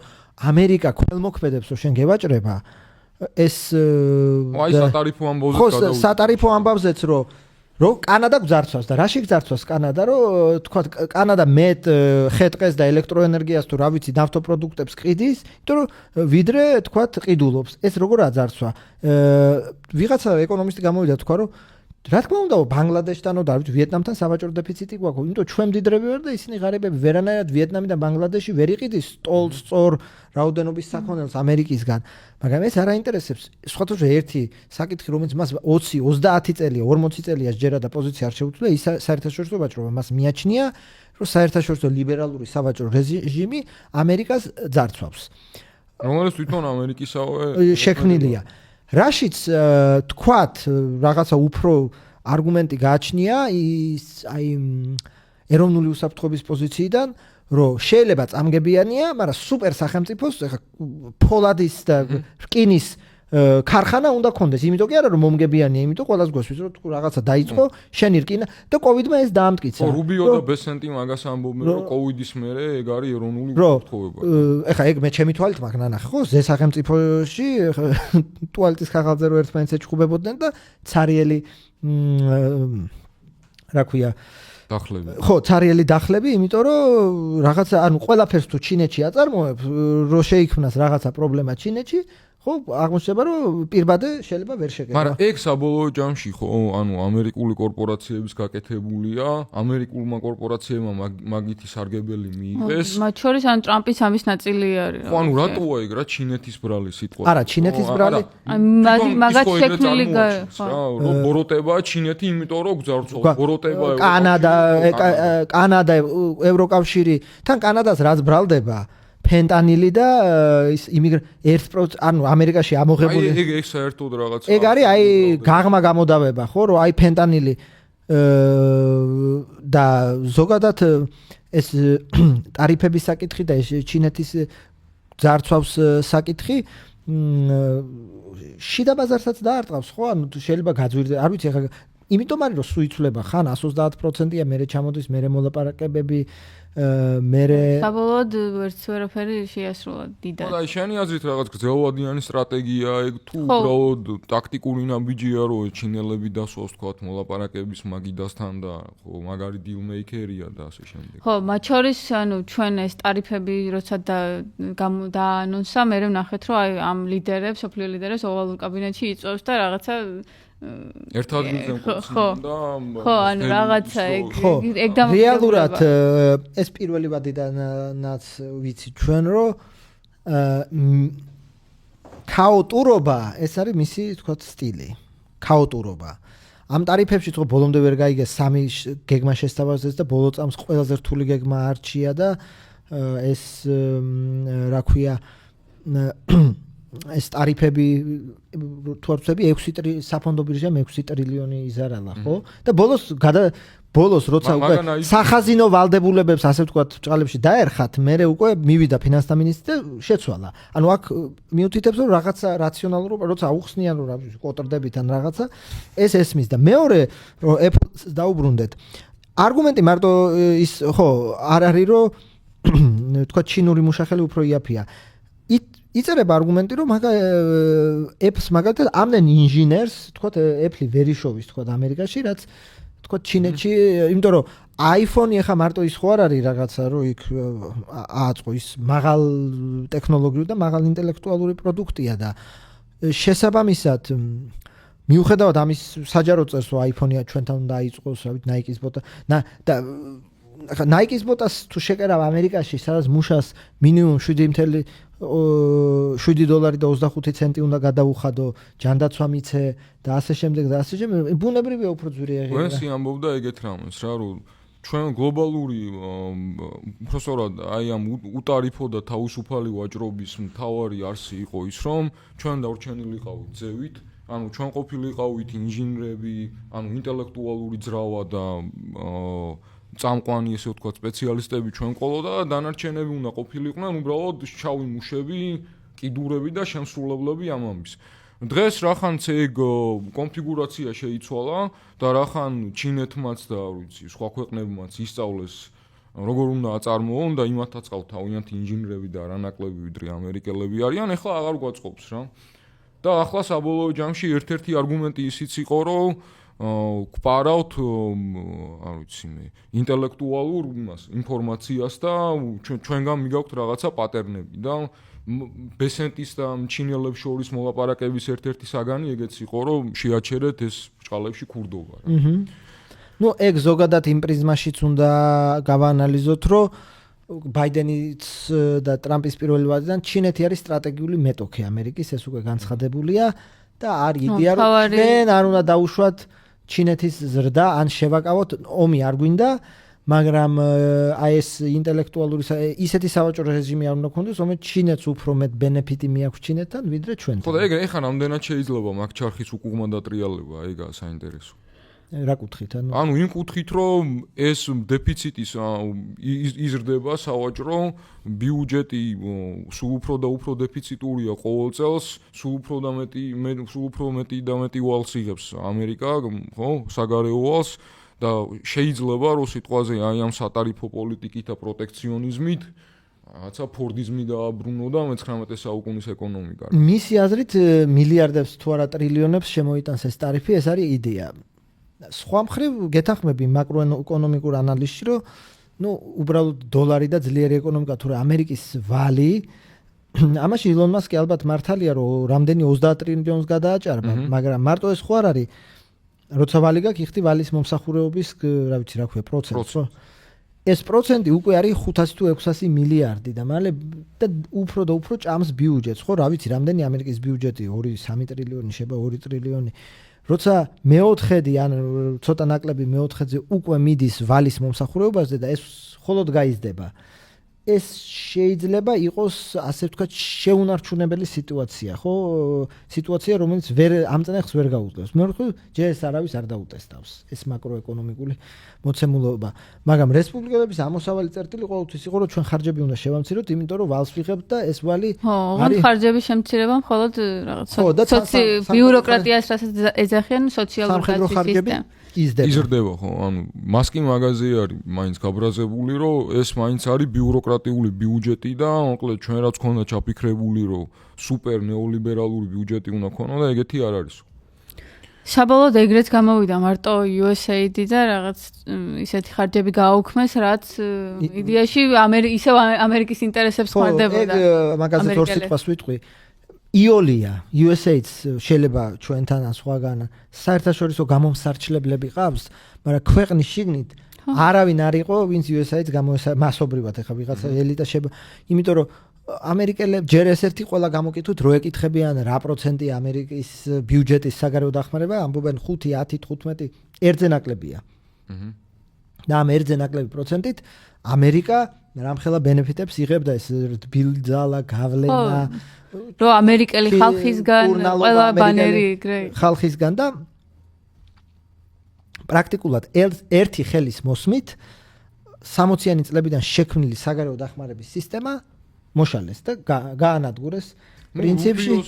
ამერიკა ქველმოქმედებს, რომ შენ გევაჭრება, ეს აი სატარიფო ამბავზეც გადავიდა. ხო, სატარიფო ამბავზეც რომ კანადა გძარცვას და რაში გძარცვას კანადა, რომ თქვათ კანადა მეტ ხე-ტყეს და ელექტროენერგიას თუ რა ვიცი ნავთობპროდუქტებს ყიდის, იმიტომ რომ ვიდრე თქვათ ყიდულობს. ეს როგორ აძარცვა? ვიღაცა ეკონომისტი გამოვიდა თქვა, რომ რა თქმა უნდა, ბანგლადეშთანო და ვიეტნამთან სავაჭრო დეფიციტი გვაქვს, იმიტომ ჩვენ მდიდრები ვარ და ისინი ღარიბები ვერანაირად ვიეტნამი და ბანგლადეში ვერ იყიდის სტოლს სწორ რაოდენობის საქონელს ამერიკისგან. მაგრამ ეს არ აინტერესებს. სხვათაშორისო ერთი საკითხი, რომელიც მას 20-30 წელია, 40 წელია ჯერა და პოზიცია არ შეუძლია, ის საერთაშორისო ვაჭრობა მას მიაჩნია, რომ საერთაშორისო ლიბერალური სავაჭრო რეჟიმი ამერიკას ძარცვავს. რომელიც თვითონ ამერიკისავე შექმნილია. რაშიც თქვათ რაღაცა უფრო არგუმენტი გააჩნია ის აი ეროვნული უსაფრთხოების პოზიციიდან, რომ შეიძლება წამგებიანია, მაგრამ სუპერ სახელმწიფოს ეხა ფოლადის და რკინის ქარხანა უნდა კონდეს, იმიტომ კი არა რომ მომგებიანია, იმიტომ ყველას გვესვის რომ თუ რაღაცა დაიწყო, შენი რკინა და კოვიდმა ეს დაამტკიცა. რუბიო და ბესენტი მაგას ამბობენ რომ კოვიდის მერე ეგ არის ეროვნული უსაფრთხოება. ეხა ეგ მე ჩემი თვალით მაგ ნანახი ხო, ზე სახელმწიფოში ტუალეტის ხაღალზე რო ერთმანეთს ეჩხუბებოდნენ და ცარიელი რა ქვია დახლები. ხო, ცარიელი დახლები, იმიტომ რომ რაღაცა, ანუ ყველაფერს თუ ჩინეთში აწარმოებ, რომ შეიქმნას რაღაცა პრობლემა ჩინეთში, ხო, აღმოჩნდება რომ პირბადე შეიძლება ვერ შეგება. მაგრამ ეგ საბოლოო ჯამში ხო, ანუ ამერიკული კორპორაციების გაკეთებულია, ამერიკულმა კორპორაციებმა მაგითი სარგებელი მიიღეს. მათ შორის ან ტრამპის ამის ნაწილი არის. ხო, ანუ რატოა ეგ რა ჩინეთის ბრალი სიტყვა? არა, ჩინეთის ბრალი. მაგათ შექმნილი ხო. რომ ბოროტებაა ჩინეთი, იმიტომ რომ გძარცვა ბოროტება კანადა, ევროკავშირი, თან კანადას რაც ბრალდება ფენტანილი და ის 1%, ანუ ამერიკაში ამოღებული. ეგ საერთოდ რაღაცა. ეგ არის აი გაღმა გამოდავება, ხო, რომ აი ფენტანილი და ზოგადად ეს ტარიფების საკითხი და ეს ჩინეთის ძარცვავს საკითხი შიდა ბაზარსაც დაარტყავს, ხო, ანუ შეიძლება გაძვირდეს, არ ვიცი, ახლა იმიტომ არის რომ სუიცვლება ხან 130%-ია, მერე ჩამოდის, მერე მოლაპარაკებები, მერე საბოლოოდ ვერც ვერაფერი შეასრულა დიდად. და შენი აზრით რაღაც გრძელვადიანი სტრატეგია ეგ თუ უბრალოდ ტაქტიკური ნაბიჯია რომ ჩინელები დასვავს თქვათ მოლაპარაკების მაგიდასთან და ხო მაგარი დილმეიქერია და ასე შემდეგ. ხო, მათ შორის ანუ ჩვენ ეს ტარიფები როცა დაანონსა, მე ვნახეთ რომ აი ამ ლიდერებს, სოფლიო ლიდერებს ოვალურ კაბინეტში იწვევს და რაღაცა ერთად მიღწევს და ხო, ანუ რაღაცა ეგ რეალურად ეს პირველი ვადიდანაც ვიცი ჩვენ რომ ქაოტურობა ეს არის მისი თქვათ სტილი. ქაოტურობა. ამ ტარიფებში თქო ბოლომდე ვერ გაიგეს 3 გეგმა შესთავაზეს და ბოლო წამს ყველაზე რთული გეგმა არჩია და ეს რა ქვია ეს ტარიფები თუ არ ვცდები 6 საფონდო ბირჟამ 6 ტრილიონი იზარალა, ხო? და ბოლოს როცა უკვე სახაზინო ვალდებულებებს ასე ვთქვათ ბჭყალებში დაერხათ, მერე უკვე მივიდა ფინანსთა მინისტრი და შეცვალა. ანუ აქ მიუთითებს რომ რაღაცა რაციონალურ როცა აუხსნიან რომ კოტრდებით ან რაღაცა ეს ესმის და მეორე რომ Apple-ს დაუბრუნდეთ. არგუმენტი მარტო ის ხო არ არის რომ ვთქვათ ჩინური მუშახელი უფრო იაფია. იწერება არგუმენტი რომ Apple-ს მაგალითად ამდენ ინჟინერს თქვათ Apple-ი ვერიშოვის თქვათ ამერიკაში რაც თქვათ ჩინეთში, იმიტომ რომ iPhone-ი ახლა მარტო ის ხო არ არის რაღაცა რომ იქ ააწყო ის მაღალ ტექნოლოგიური და მაღალ ინტელექტუალური პროდუქტია და შესაბამისად მიუხედავად ამის საჯარო წერს რომ iPhone-ია ჩვენთან უნდა აიწყოს, რა ვიცი, Nike-ის ბოტა და Nike-ის ბოტას თუ შეკერავ ამერიკაში, სადაც მუშას მინიმუმ $7.25 უნდა გადაუხადო, ჯანდაცვა მიცე და ასე შემდეგ და ასე შემდეგ, ბუნებრივია უფრო ძვირი აღება. ვენსი ამბობდა ეგეთ რამეს რა, რომ ჩვენ გლობალური უბრალოდ აი ამ უტარიფო და თავისუფალი ვაჭრობის მთავარი არსი იყო ის, რომ ჩვენ დავრჩენილიყავით ზევით, ანუ ჩვენ ყოფილიყავით ინჟინრები, ანუ ინტელექტუალური ძრავა და წამყვანი ესე ვთქვათ სპეციალისტები ჩვენ ყოლო და დანარჩენები უნდა ყოფილიყვნენ უბრალოდ შავი მუშები, კიდურები და შემსრულებლები ამ ამის. დღეს რახანც ეგ კონფიგურაცია შეიცვალა და რახან ჩინეთმაც და ვიცი სხვა ქვეყნებმაც ისწავლეს როგორ უნდა აწარმოონ და იმათაც ყავთ თავიანთი ინჟინრები და არანაკლები ვიდრე ამერიკელები არიან, ეხლა აღარ გვაწყობს რა. და ახლა საბოლოო ჯამში ერთ-ერთი არგუმენტი ისიც იყო რომ გვპარავთ არ ვიცი მე ინტელექტუალურ ინფორმაციას და ჩვენგან მიგაქვთ რაღაცა პატერნები და ბესენტის და ჩინელებს შორის მოლაპარაკების ერთ-ერთი საგანი ეგეც იყო რომ შეაჩერეთ ეს ბჭყალებში ქურდობა რა. ნუ ეგ ზოგადად იმ პრიზმაშიც უნდა გავაანალიზოთ რომ ბაიდენის და ტრამპის პირველი ვადიდან ჩინეთი არის სტრატეგიული მეტოქი ამერიკის, ეს უკვე განცხადებულია და არ იდეა რომ ჩვენ არ უნდა დაუშვათ ჩინეთის ზრდა ან შევაკავოთ ომი არ გვინდა, მაგრამ აი ეს ინტელექტუალური ისეთი სავაჭრო რეჟიმი არ უნდა ქონდეს, რომელიც ჩინეთს უფრო მეტ ბენეფიტი მიაქვს ჩინეთთან, ვიდრე ჩვენთან. ხო და ეგ ეხა რამდენად შეიძლება მაგ ჩარხის უკუღმა დატრიალება, ეგაა საინტერესო. რა კუთხით? ანუ იმ კუთხით, რომ ეს დეფიციტი იზრდება სავაჭრო, ბიუჯეტი სულ უფრო და უფრო დეფიციტურია ყოველ წელს, სულ უფრო მეტი და მეტი ვალს იღებს ამერიკა, ხო, საგარეო ვალს და შეიძლება რომ სიტყვაზე აი ამ სატარიფო პოლიტიკით და პროტექციონიზმით რაღაცა ფორდიზმი დააბრუნო და მე-19 საუკუნის ეკონომიკა. მისი აზრით მილიარდებს თუ არა ტრილიონებს შემოიტანს ეს ტარიფი, ეს არის იდეა. სხვა მხრივ გეთანხმები მაკროეკონომიკურ ანალიზში, რომ უბრალოდ დოლარი და ძლიერი ეკონომიკა თუ რა ამერიკის ვალი, ამაში ილონ მასკი ალბათ მართალია, რომ რამდენი 30 ტრილიონს გადააჭარბა, მაგრამ მარტო ეს ხო არ არის. როცა ვალი გაქვს, იხდი ვალის მომსახურეობის, რა ვიცი, რა ქვია, პროცენტს, ხო? ეს პროცენტი უკვე არის 500 თუ 600 მილიარდი და მალე და უფრო ჭამს ბიუჯეტს, ხო, რა ვიცი, რამდენი ამერიკის ბიუჯეტი 2-3 ტრილიონი შეება 2 ტრილიონი. როცა მეოთხედი ან ცოტა ნაკლები მეოთხედზე უკვე მიდის ვალის მომსახურებაზე და ეს მხოლოდ გაიზრდება. ეს შეიძლება იყოს, ასე ვთქვათ, შეუნარჩუნებელი სიტუაცია, ხო? სიტუაცია, რომელიც ამ წნეხს ვერ გაუძლებს. მე ვთქვი, ჯერ ეს არავის არ დაუტესტავს, ეს მაკროეკონომიკური მოცემულობა. მაგრამ რესპუბლიკელების ამოსავალი წერტილი ყოველთვის იყო, რომ ჩვენ ხარჯები უნდა შევამციროთ, იმიტომ რომ ვალს ვიღებთ და ეს ვალი არის ხარჯების შემცირება მხოლოდ რაღაც ბიუროკრატიას რასაც ეძახიან სოციალური ხარჯების იზრდება, ხო? ანუ მასკი მაღაზია არის მაინც გაბრაზებული, რომ ეს მაინც არის ბიუროკრატიული ბიუჯეტი და მოკლედ ჩვენ რაც ქონდა ჩაფიქრებული, რომ სუპერ ნეოლიბერალური ბიუჯეტი უნდა ქონოდა, ეგეთი არ არის. საბოლოოდ ეგრეთ გამოვიდა მარტო USAID და რაღაც ისეთი ხარჯები გააუქმეს, რაც იდეაში ისევ ამერიკის ინტერესებს ხარდებოდა. ეგ მაგაზე ორ სიტყვას ვიტყვი. იოლია, USAID-ს შეიძლება ჩვენთან სხვაგან საერთაშორისო გამომსარჩლებლები ყავს, მაგრამ ქვეყნის შიგნით არავინ არ იყო, ვინც USAID-ს მასობრივად ეხა ვიღაცა ელიტა შეიძლება, იმიტომ რომ ამერიკელები ჯერ ესეთი ყველა გამოკითხვით რო ეკითხებიან რა პროცენტია ამერიკის ბიუჯეტის საგარეო დახმარება, ამბობენ 5, 10, 15, ერთზე ნაკლებია. და ამ ერთზე ნაკლები პროცენტით ამერიკა რამხელა ბენეფიტებს იღებდა, ეს ბილძალა, გავლენა, რო ამერიკელი ხალხისგან ყველა ბანერი ეგრე ხალხისგან და პრაქტიკულად ერთი ხელის მოსმით 60-იანი წლებიდან შექმნილი საგარეო დახმარების სისტემა მოშალეს და გაანადგურეს პრინციპში.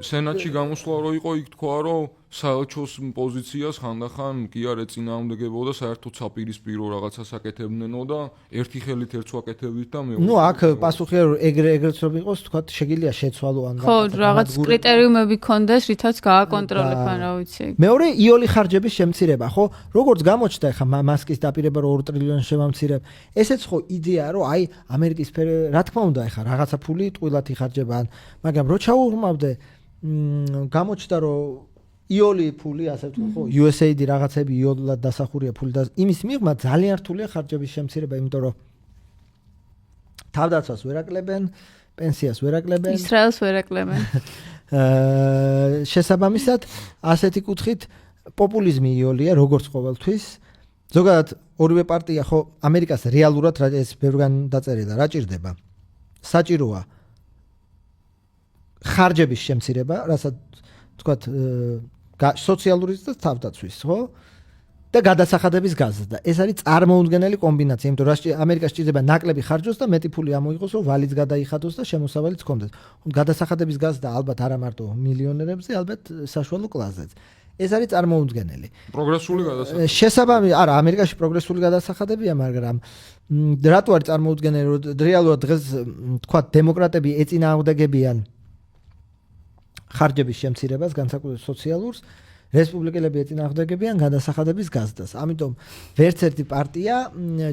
სენატში გამოსვლა რო იყო, იქ თქვა, რომ საელჩოს პოზიციას ხანდახან კი არ ეწინააღმდეგებოდა, საერთოდ საპირისპირო რაღაცას აკეთებდნენო და ერთი ხელით ერთს ვაკეთებდით და მე აქ პასუხი ეგრეც რომ იყოს, თქვა, შეგიძლია შეცვალო ან ხო, რაღაც კრიტერიუმები ქონდეს, რითაც გააკონტროლებან, რა ვიცი. მეორე იოლი ხარჯების შემცირება, ხო? როგორც გამოჩნდა ახლა მასკის დაპირება რომ 2 ტრილიონს შევამცირებ, ესეც ხო იდეაა, რომ აი ამერიკის რა თქმა უნდა ახლა რაღაცა ფული ტყუილად იხარჯება, მაგრამ რო ჩაუღმავდე, გამოჩნდა რომ იოლი ფული, ასე ვთქვი, ხო, USAID რაღაცები იოლად დასახურია ფული და იმის მიღმა ძალიან რთულია ხარჯების შემცირება, იმიტომ რომ თავდაცვას ვერ აკლებენ, პენსიას ვერ აკლებენ, ისრაელს ვერ აკლებენ. შესაბამისად, ასეთი კუთხით პოპულიზმი იოლია, როგორც ყოველთვის. ზოგადად ორივე პარტია ხო ამერიკას რეალურად ეს ბევრგან დაწერილა, რა ჭირდება? საჭიროა ხარჯების შემცირება, რასაც თქვათ სოციალური და თავდაცვის, ხო? და გადასახადების გაზრდა. ეს არის წარმოუდგენელი კომბინაცია, იმიტომ რომ ამერიკას ჭირდება ნაკლები ხარჯოს და მეტი ფული ამოიღოს, რომ ვალიც გადაიხადოს და შემოსავალიც ჰქონდეს. გადასახადების გაზრდა ალბათ არა მარტო მილიონერებზე, ალბათ საშუალო კლასზეც. ეს არის წარმოუდგენელი. პროგრესული გადასახადები. შესაბამისად, არა, ამერიკაში პროგრესული გადასახადებია, მაგრამ რატო არის წარმოუდგენელი, რომ რეალურად დღეს თქვა დემოკრატები ეწინააღმდეგებიან ხარჯების შემცირებას, განსაკუთრებით სოციალურს, რესპუბლიკელები ეწინააღმდეგებიან გადასახადების გაზრდას. ამიტომ ვერც ერთი პარტია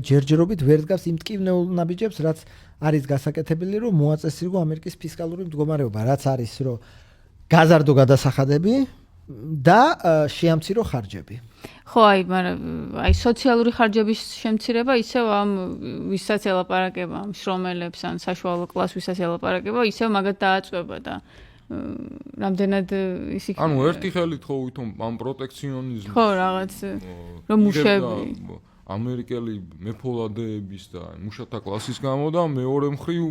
ჯერჯერობით ვერ დგას იმ მტკივნეულ ნაბიჯებს, რაც არის გასაკეთებელი, რომ მოაწესრიგო ამერიკის ფისკალური მდგომარეობა, რაც არის, რომ გაზარდო გადასახადები და შეამცირო ხარჯები. ხო, მაგრამ სოციალური ხარჯების შემცირება ისევ ამ ვისაც ელაპარაკება, ამ შრომელებს ან საშუალო კლასს ვისაც ელაპარაკება, ისევ მაგათ დააწვება და რამდენად ისიქ ერთი ხელით ხო ვითომ ამ პროტექციონიზმს ხო რაღაც რომ უშევი ამერიკელი მეფოლადეების და მუშათა კლასის გამო და მეორე მხრივ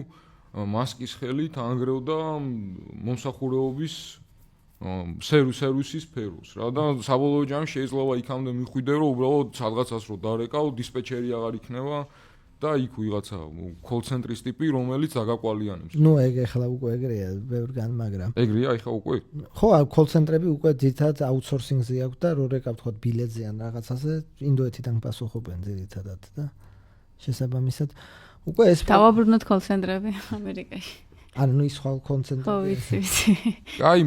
მასკის ხელით ანგრევდა მომსახურეობის სერვისის სფეროს რა და საბოლოო ჯამში შეიძლება იქამდე მიხვიდე რომ უბრალოდ სადღაცას რო დარეკავ დისპეჩერი აღარ იქნება და იქ ვიღაცა კოლ-ცენტრის ტიპი რომელიც დაგაკვალიანებს. ნუ ეგ ახლა უკვე ეგრეა ბევრგან მაგრამ. ეგრეა ახლა უკვე? ხო, კოლ-ცენტრები უკვე ძირითადად აუთსორსინგზე აქვს და რო რეკავ თქვა ბილეთზე ან რაღაცაზე ინდოეთიდან პასუხობენ ძირითადად და შესაბამისად უკვე ეს დავაბრუნოთ კოლ-ცენტრები ამერიკაში. ანუ ის სხვა კოლ-ცენტრები. ხო, ვიცი. აი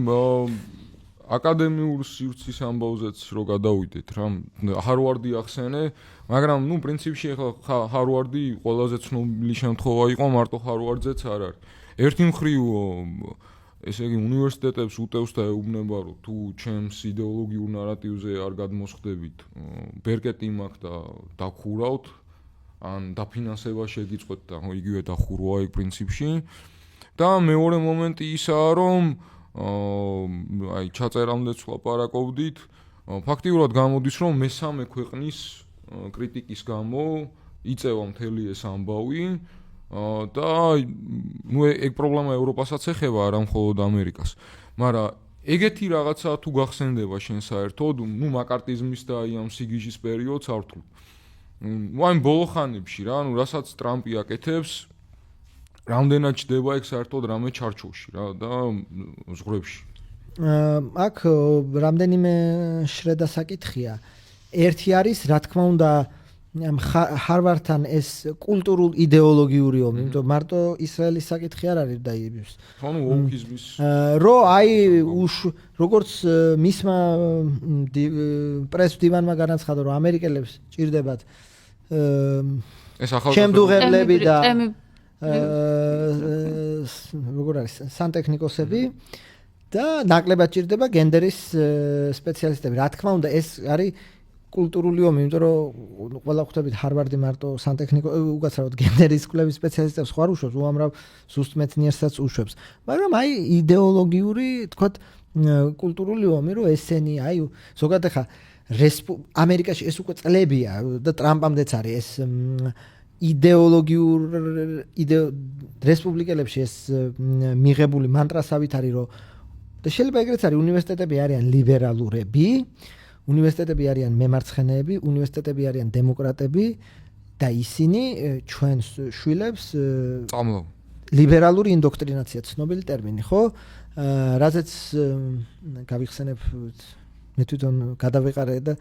აკადემიურ სივრცის ამბავზეც რო გადავიდეთ რა ჰარვარდი ახსენე მაგრამ ნუ პრინციპში ახლა ჰარვარდი ყველაზე ცნობილი შემთხვევა იყო მარტო ჰარვარდზეც არ არის ერთი მხრივ ესე იგი უნივერსიტეტებს უტევს და ეუბნება რომ თუ ჩემს იდეოლოგიურ ნარატივზე არ გადმოსხდებით ბერკეტი მაქვს და დაგხურავთ ან დაფინანსება შეგიწყვეთ და იგივე დახურვა ეგ პრინციპში და მეორე მომენტი ისაა რომ აი ჩაწერამდეც ვლაპარაკობდით ფაქტიურად გამოდის რომ მესამე ქვეყნის კრიტიკის გამო იწევა მთელი ეს ამბავი და ნუ ეგ პრობლემა ევროპასაც ეხება არა მხოლოდ ამერიკას მაგრამ ეგეთი რაღაცა თუ გახსენდება შენ საერთოდ ნუ მაკარტიზმის და აი ამ სიგიჟის პერიოდს არ ვთქვი აი ბოლო ხანებში რა ნუ რასაც ტრამპი აკეთებს რამდენად ჩდება ეგ საერთოდ რამე ჩარჩოში რა და ზღვრებში აქ რამდენიმე შრედა საკითხია ერთი არის რა თქმა უნდა ჰარვარდთან ეს კულტურულ იდეოლოგიური ომი იმიტომ მარტო ისრაელის საკითხი არ არის და ის ანუ ოკიზმის რო აი როგორც მისმა პრეს დივანმა განაცხადა რომ ამერიკელებს ჭირდებათ ეს ახალ შემდუღებლები და როგორ არის სანტექნიკოსები და ნაკლებად ჭირდება გენდერის სპეციალისტები. რა თქმა უნდა ეს არის კულტურული ომი, იმიტომ რომ ყველა ხვდებით ჰარვარდი მარტო სანტექნიკო უგაცრავად გენდერის კვლევის სპეციალისტებს ხარ უშვებს, უამრავ ზუსტ მეცნიერსაც უშვებს. მაგრამ აი იდეოლოგიური, თქვათ, კულტურული ომი რომ ესენი აი ზოგადად ხა ამერიკაში ეს უკვე წლებია და ტრამპამდეც არის ეს იდეოლოგიურ რესპუბლიკელებში ეს მიღებული მანტრასავით არის რომ და შეიძლება ეგრეც არის უნივერსიტეტები არიან ლიბერალურები უნივერსიტეტები არიან მემარცხენეები უნივერსიტეტები არიან დემოკრატები და ისინი ჩვენს შვილებს ლიბერალური ინდოქტრინაცია ცნობილი ტერმინი ხო რაზეც გავიხსენებ მე თვითონ გადავეყარე და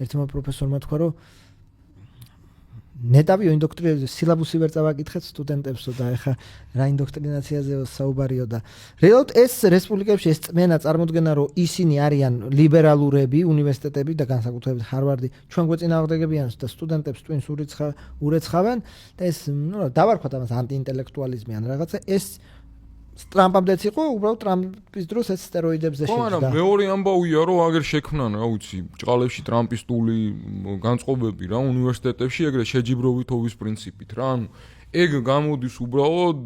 ერთმა პროფესორმა თქვა რომ ნეტავიო ინდოქტრინაცია სილაბუსი ვერ წავაკითხეთ სტუდენტებსო და ეხა რა ინდოქტრინაციაზე საუბარიო და რეალურად ეს რესპუბლიკებში ეს წმენა წარმოდგენა რომ ისინი არიან ლიბერალურები უნივერსიტეტები და განსაკუთრებით ჰარვარდი ჩვენ გვეწინააღმდეგებიან და სტუდენტებს ტვინს ურეცხავენ და ეს ნუ დავარქვათ ამას ანტიინტელექტუალიზმი ან რაღაცა ეს ტრამპამდეც იყო უბრალოდ ტრამპის დროს ეს სტეროიდებზე შეჭდა. ხო, მაგრამ მეორე ამბავია რომ აგერ შექმნან, რა ვიცი, ჭყალებში ტრამპისტული განწყობები რა უნივერსიტეტებში ეგრე შეჯიბროვითობის პრინციპით რა. ანუ ეგ გამოდის უბრალოდ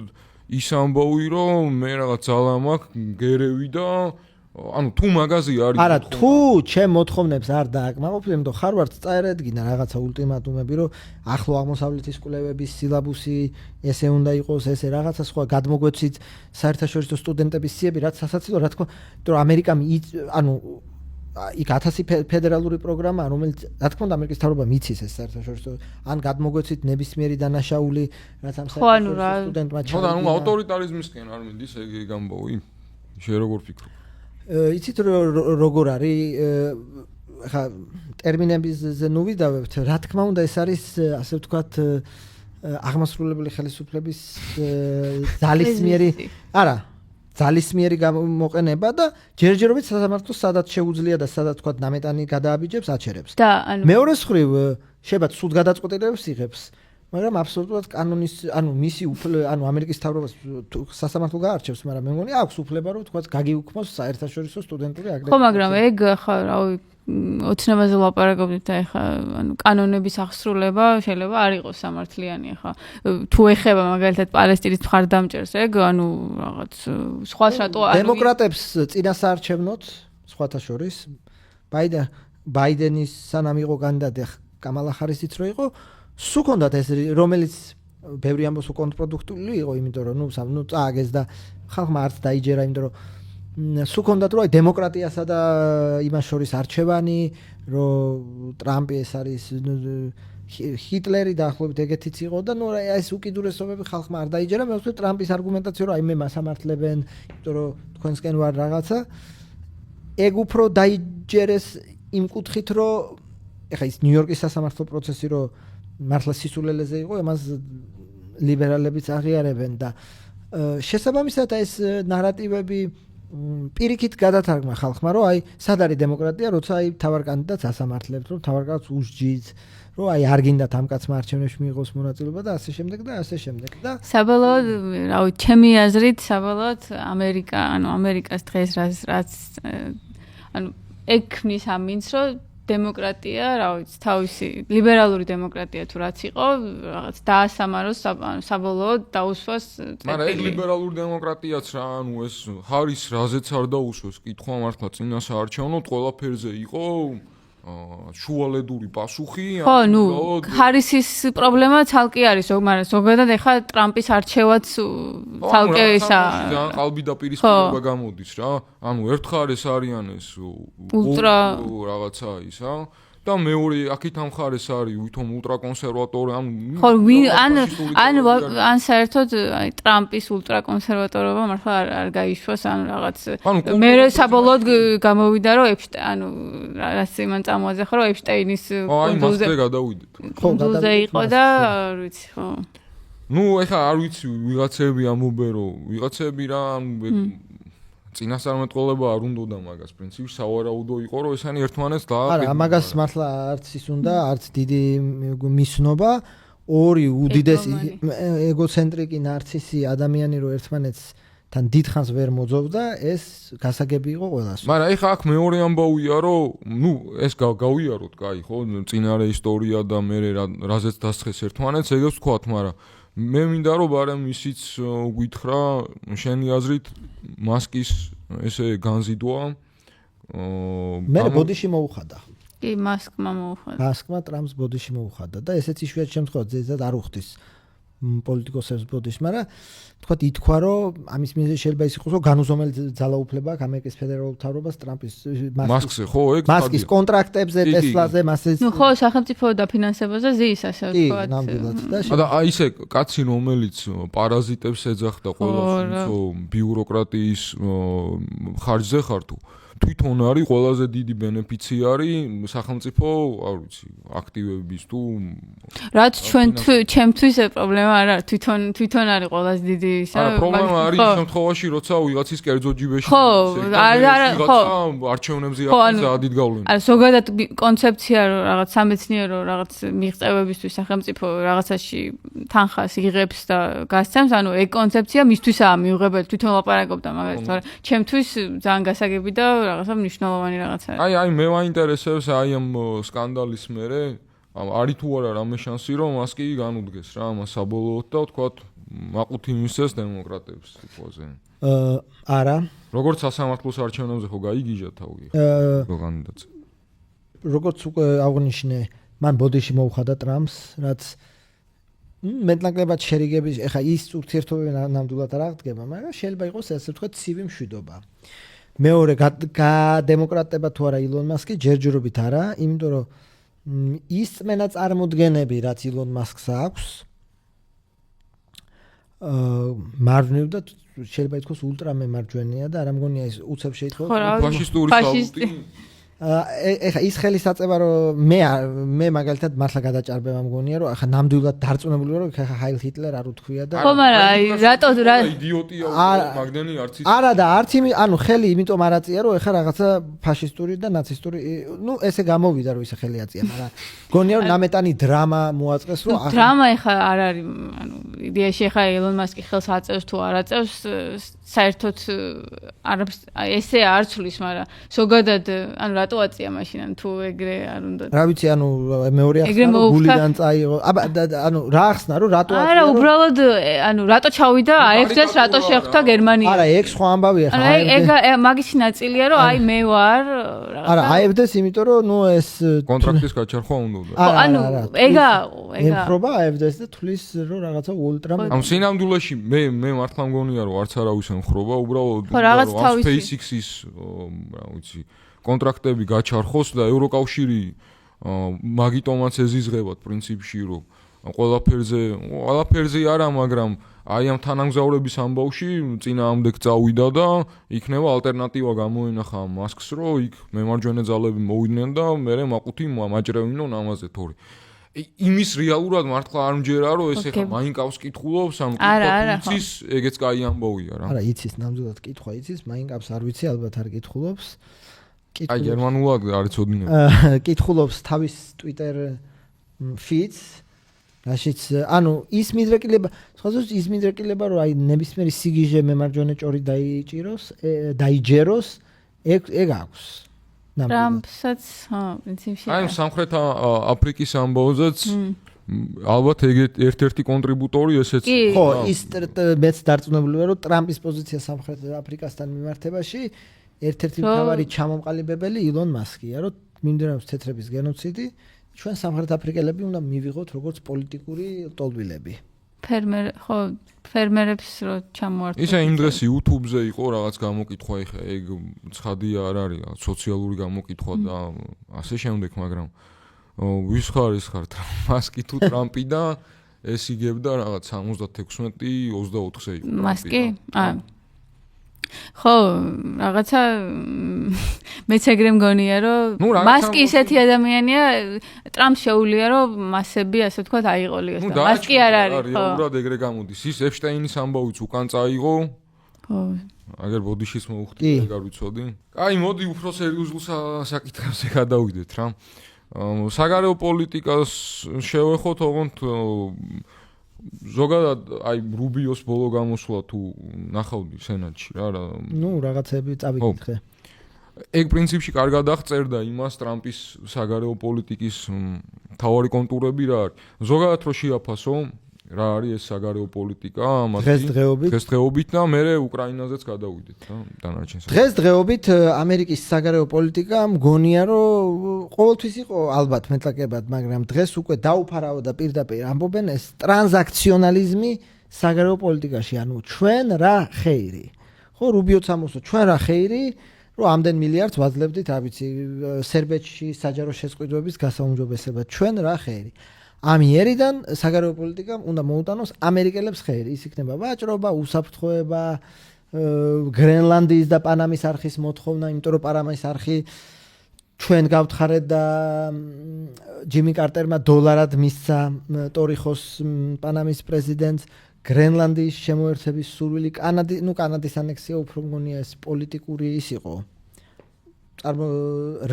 ის ამბავი რომ მე რაღაც ძალა მაქვს გერევი და ანუ თუ მაგაზი არის არა თუ ჩემ მოთხოვნებს არ დააკმაყოფილებ იმიტომ ჰარვარდს წაერედგინა რაღაცა ულტიმატუმები რომ ახლო აღმოსავლეთის კვლევების სილაბუსი ესე უნდა იყოს ესე რაღაცა სხვა გადმოგვეცით საერთაშორისო სტუდენტების სიები რაც სასაცილო რა თქმა უნდა ამერიკამ ანუ იქ 1000 ფედერალური პროგრამა რომელიც რა თქმა უნდა ამერიკის მთავრობამ იცის ეს საერთაშორისო ან გადმოგვეცით ნებისმიერი დანაშაული რაც ამ საერთაშორისო სტუდენტმა ხო ანუ ავტორიტარიზმისკენ არ მინდის ეგ ამბავი შე როგორ ფიქრობ იცით როგორ არის ხა ტერმინებიზე ნუ ვიდავებთ რა თქმა უნდა ეს არის ასე ვთქვათ აღმასრულებელი ხელისუფლების ძალისმიერი არა ძალისმიერი გამოყენება და ჯერჯერობით სასამართლოს სადაც შეუძლია და სადაც ვთქვათ ნამეტანი გადააბიჯებს აჩერებს და ანუ მეორე მხრივ შეიძლება სულ გადაწყვეტილებებს იღებს მაგრამ აბსოლუტურად კანონის ანუ მისი ანუ ამერიკის მთავრობას სასამართლო გაარჩევს მაგრამ მე მგონი აქვს უფლება რომ თქვა გაგიუქმოს საერთაშორისო სტუდენტური აგრეგატი ხო მაგრამ ეგ ხა რავი ოცნებაზე ლაპარაკობთ და ეხა ანუ კანონების აღსრულება შეიძლება არ იყოს სამართლიანი ხა თუ ეხება მაგალითად პალესტინის მხარდამჭერს ეგ ანუ რაღაც სხვა რატო ანუ დემოკრატებს წინასაარჩევნოთ სხვათა შორის ბაიდენის სანამ იყო კანდიდატი კამალა ჰარისიც რო იყო, სულ ჰქონდათ ეს რომელიც ბევრი ამბობს კონტრპროდუქტიული იყო, იმიტომ რომ ნუ წააგეს და ხალხმა არც დაიჯერა, იმიტომ რომ სულ ჰქონდათ რომ დემოკრატიასა და იმას შორის არჩევანი, რომ ტრამპი ეს არის ჰიტლერი დაახლოებით ეგეთიც იყო და ნუ ეს უკიდურესობები ხალხმა არ დაიჯერა, მე ვთქვი ტრამპის არგუმენტაცია რომ აი მე მას ამართლებენ, იმიტომ რომ თქვენსკენ ვარ რაღაცა. ეგ უფრო დაიჯერეს იმ კუთხით, რომ ეხა ის ნიუ-იორკის სასამართლო პროცესი რომ მართლა სისულელეზე იყო, ამას ლიბერალებიც აღიარებენ და შესაბამისად ეს ნარატივები პირიქით გადათარგმნა ხალხმა, რომ აი სად არის დემოკრატია, როცა აი თავარ კანდიდატს ასამართლებთ, რომ თავარ კაცს უსჯიდს, რომ აი არ გინდათ ამ კაცმა არჩევნებში მიიღოს მონაწილეობა და ასე შემდეგ და ასე შემდეგ და საბოლოოდ, რავი, ჩემი აზრით, საბოლოოდ ამერიკას დღეს რაც ექმნის ამინს, რომ დემოკრატია, რა ვიცი, თავისი ლიბერალური დემოკრატია თუ რაც იყო, რაღაც დაასამაროს, საბოლოოდ დაუსვას წერტილი. მაგრამ ეგ ლიბერალური დემოკრატიაც რა, ეს ჰარის რაზეც არ დაუსვეს, კითხვა მართლა წინა საარჩევნოდ ყველაფერზე იყო შუალედური პასუხი. ხო, ჰარისის პრობლემა ცალკე არის, მაგრამ ზოგადად ეხა ტრამპის არჩევაც ცალკე ისა ყალბი და პირისპირობა გამოდის რა. ერთხარ ეს არიან ეს ულტრა რაღაცა ისა და მეორე აქეთ ამ ხარეს არის ვითომ ულტრაკონსერვატორი, ხო, ან საერთოდ აი ტრამპის ულტრაკონსერვატორობა მართლა არ გაიშვას, რაღაც მე საბოლოოდ გამოვიდა რომ რაც იმან წამოაძახა რომ ეპშტეინის კუნძულზე გადავიდეთ. კუნძულზე იყო და არ ვიცი, ხო. ეხა არ ვიცი ვიღაცები ამობენ რომ ვიღაცები რა წინასწარმეტყველება არ უნდოდა მაგას პრინციპში სავარაუდო იყო რომ ესენი ერთმანეთს არა მაგას მართლა არც ის უნდა არც დიდი მისნობა ორი უდიდესი ეგოცენტრიკი ნარცისი ადამიანი რომ ერთმანეთს თან დიდხანს ვერ მოძოვდა ეს გასაგები იყო ყველას მაგრამ ეხა აქ მეორე ამბავია რომ ეს გავიაროთ კაი ხო წინარე ისტორია და მე რაზეც დასხეს ერთმანეთს ეგებს ვთქვათ მაგრამ მე მინდა რომ ბარემ ისიც გითხრა შენი აზრით მასკის ესე განზიდვა მე ბოდიში მოუხადა კი მასკმა ტრამპს ბოდიში მოუხადა და ესეც იშვიათ შემთხვევაში ზედად არ უხდის პოლიტიკოსებს ბოდიში მაგრამ თქვათ ითქვა რომ ამის მიზეზი შეიძლება ის იყოს რომ განუზომელი ძალაუფლება აქვს ამერიკის ფედერალურ მთავრობას ტრამპის მასკზე ხო ეგ მასკის კონტრაქტებზე ტესლაზე მასის ხო სახელმწიფო დაფინანსებაზე ზის ასე ვთქვათ კი ნამდვილად და აი ესე კაცი რომელიც პარაზიტებს ეძახდა ყველა ბიუროკრატიის ხარჯზე ხარ თუ თვითონ არის ყველაზე დიდი ბენეფიციარი სახელმწიფო, არ ვიცი, აქტივების თუ რაც ჩემთვის პრობლემა არ არის, თვითონ არის ყველაზე დიდი ისა. არა, პრობლემა არის იმ შემთხვევაში, როცა ვიღაცის კერძო ჯიბეში ხო, ხო, არჩევნებზე აქვს ადიდ გავლენა. არა, ზოგადად კონცეფცია რომ რაღაც სამეცნიერო რაღაც მიღწევებისთვის სახელმწიფო რაღაცაში თანხას იღებს და გასცემს, ანუ ეგ კონცეფცია მისთვისაა მიუღებელი, თვითონ ლაპარაკობდა მაგალითად, მაგრამ ჩემთვის ძალიან გასაგები და რაღაცა მნიშვნელოვანი რაღაცაა. აი მე მაინტერესებს აი ამ სკანდალის მერე არის თუ არა რამე შანსი რომ მასკი განუდგეს რა ამას საბოლოოდ და ვთქვათ მაყუთი მისცეს დემოკრატებს თვითონზე. არა. როგორც სასამართლოს არჩევნებზე ხო გაიგიჟა თავი კანდიდატს. როგორც უკვე აღნიშნე, მან ბოდიში მოუხადა ტრამპს, რაც მეტნაკლებად შერიგების, ეხა ის ურთიერთობები ნამდვილად არ აღდგება, მაგრამ შეიძლება იყოს ასე ვთქვათ ცივი მშვიდობა. მეორე გადემოკრატება თუ არა ილონ მასკი ჯერჯერობით არა, იმიტომ რომ ის წმენა წარმოდგენები რაც ილონ მასკს აქვს მარჯვნივ და შეიძლება ითქვას ულტრამემარჯვენია და არ მგონია ის უცებ შეითხოვა ფაშისტური საუბარი ეხა ის ხელისაწება რომ მე მაგალითად მართლა გადაჭარბება მგონია რომ ახლა ნამდვილად დარწმუნებული ვარ რომ ეხა ჰაილ ჰიტლერ არ უთქვია და ხო მაგრამ აი რატო რა იდიოტია მაგდენი არც ის არა და არც ანუ ხელი იმიტომ არ აწია რომ ეხა რაღაცა ფაშისტური და ნაცისტური ესე გამოვიდა რომ ისე ხელი აწია მაგრამ მგონია რომ ნამეტანი დრამა მოაწყეს რომ დრამა ეხა არ არის ანუ იდეაში ხა ელონ მასკი ხელს აწევს თუ არ აწევს საერთოდ ესე არ ცulis, მაგრამ ზოგადად ანუ რატო აწია მაშინ თუ ეგრე არ უნდა რა ვიცი ანუ მეორე ახსნა გულიდან წაიღო ანუ რა ახსნა რომ რატო აწია არა უბრალოდ ანუ რატო ჩავიდა აექცეს რატო შეხვდა გერმანიაში არა ეგ სხვა ამბავია ხა ეგ მაგისი ნაწილია რომ აი მე ვარ არა აებდეს იმიტომ რომ ნუ ეს კონტრაქტის გაჩერხვა უნდა ანუ ეგა ემხრობა აებდეს და თulis რომ რაღაცა ულტრა ამ სინამდვილეში მე მართლა მგონია რომ არც არავის ემხრობა უბრალოდ SpaceX-ის რა ვიცი კონტრაქტები გაჩარხოს და ევროკავშირი მაგიტომაც ეზიზღებათ პრინციპში რომ ყველაფერზე არა მაგრამ აი ამ თანამგზავრების ამბავში წინააღმდეგ წავიდა და იქნება ალტერნატივა გამოენახა მასკს რომ იქ მემარჯვენე ძალები მოვიდნენ და მე მაყუთი მაჭრევინონ ამაზე თორე იმის რეალურად მართლა არ მჯერა რომ ეს ეხა მაინკავს კითხულობს ამ კითხვის ეგეც კაი ამბავია რა არა იცის ნამდვილად კითხვა იცის მაინკავს არ ვიცი ალბათ არ კითხულობს აი გერმანულად არ იცოდინებ კითხულობს თავის Twitter feeds რაშიც ანუ ის მიდრეკილება სხვადასხვა ის მიდრეკილება რომ აი ნებისმიერი სიგიჟე მემარჯვენე ჭორი დაიჯეროს ეგ აქვს ტრამპსაც პრინციპში აი სამხრეთ აფრიკის ამბავზეც ალბათ ერთ-ერთი კონტრიბუტორი ესეც ხო ის მეც დარწმუნებულია რომ ტრამპის პოზიცია სამხრეთ აფრიკასთან მიმართებაში ერთ-ერთი მთავარი ჩამომყალიბებელი ილონ მასკია რომ მიმდინარეობს თეთრების გენოციდი ჩვენ სამხრეთ აფრიკელები უნდა მივიღოთ როგორც პოლიტიკური ტოლბილები ფერმერებს რო ჩამოართვეს ისა იმ დღეს YouTube-ზე იყო რაღაც გამოკითხვა ეხა ეგ ცხადია არ არის სოციალური გამოკითხვა და ასე შემდეგ მაგრამ ვის ხარ მასკი თუ ტრამპი და ეს იგებდა რაღაც 76-24-ზე იყო მასკი ხო რაღაცა მეც ეგრე მგონია რომ მასკი ისეთი ადამიანია ტრამპს შეუძლია რომ მასები ასე ვთქვათ აიყოლიოს და მასკი არ არის ხო რეალურად ეგრე გამოდის ის ეფშტაინის ამბავიც უკან წაიღო ხო აგერ ბოდიშის მოუხდი ეგ არ ვიცოდი აი მოდი უფრო სერიოზულ საკითხებზე გადავიდეთ რა საგარეო პოლიტიკას შევეხოთ ოღონდ ზოგადად აი რუბიოს ბოლო გამოსვლა თუ ნახავდი სენატში რა ნუ რაღაცები წავიკითხე ეგ პრინციპში კარგად აღწერდა იმას ტრამპის საგარეო პოლიტიკის მთავარი კონტურები რა არის ზოგადად რო შეაფასო რა არის ეს საგარეო პოლიტიკა დღესდღეობით და მე უკრაინაზეც გადავიდეთ რა დანარჩენს დღესდღეობით ამერიკის საგარეო პოლიტიკა მგონია რომ ყოველთვის იყო ალბათ მეტლაკებად მაგრამ დღეს უკვე დაუფარავდა და პირდაპირ ამბობენ ეს ტრანზაქციონალიზმი საგარეო პოლიტიკაში ანუ ჩვენ რა ხეირი ხო რუბიოც ამოსო ჩვენ რა ხეირი რომ ამდენ მილიარდს ვაძლევდით რა ვიცი სერბეთში საჯარო შესყიდვების გასაუმჯობესებად ჩვენ რა ხეირი ამიერიდან საგარეო პოლიტიკამ უნდა მოუტანოს ამერიკელებს ხეირი ის იქნება ვაჭრობა უსაფრთხოება გრენლანდიის და პანამის არხის მოთხოვნა იმიტომ რომ პანამის არხი ჩვენ გავთხარეთ და ჯიმი კარტერმა დოლარად მისცა ტორიხოს პანამის პრეზიდენტს გრენლანდიის შემოერთების სურვილი კანადის ანექსია უფრო მგონია ეს პოლიტიკური ის იყო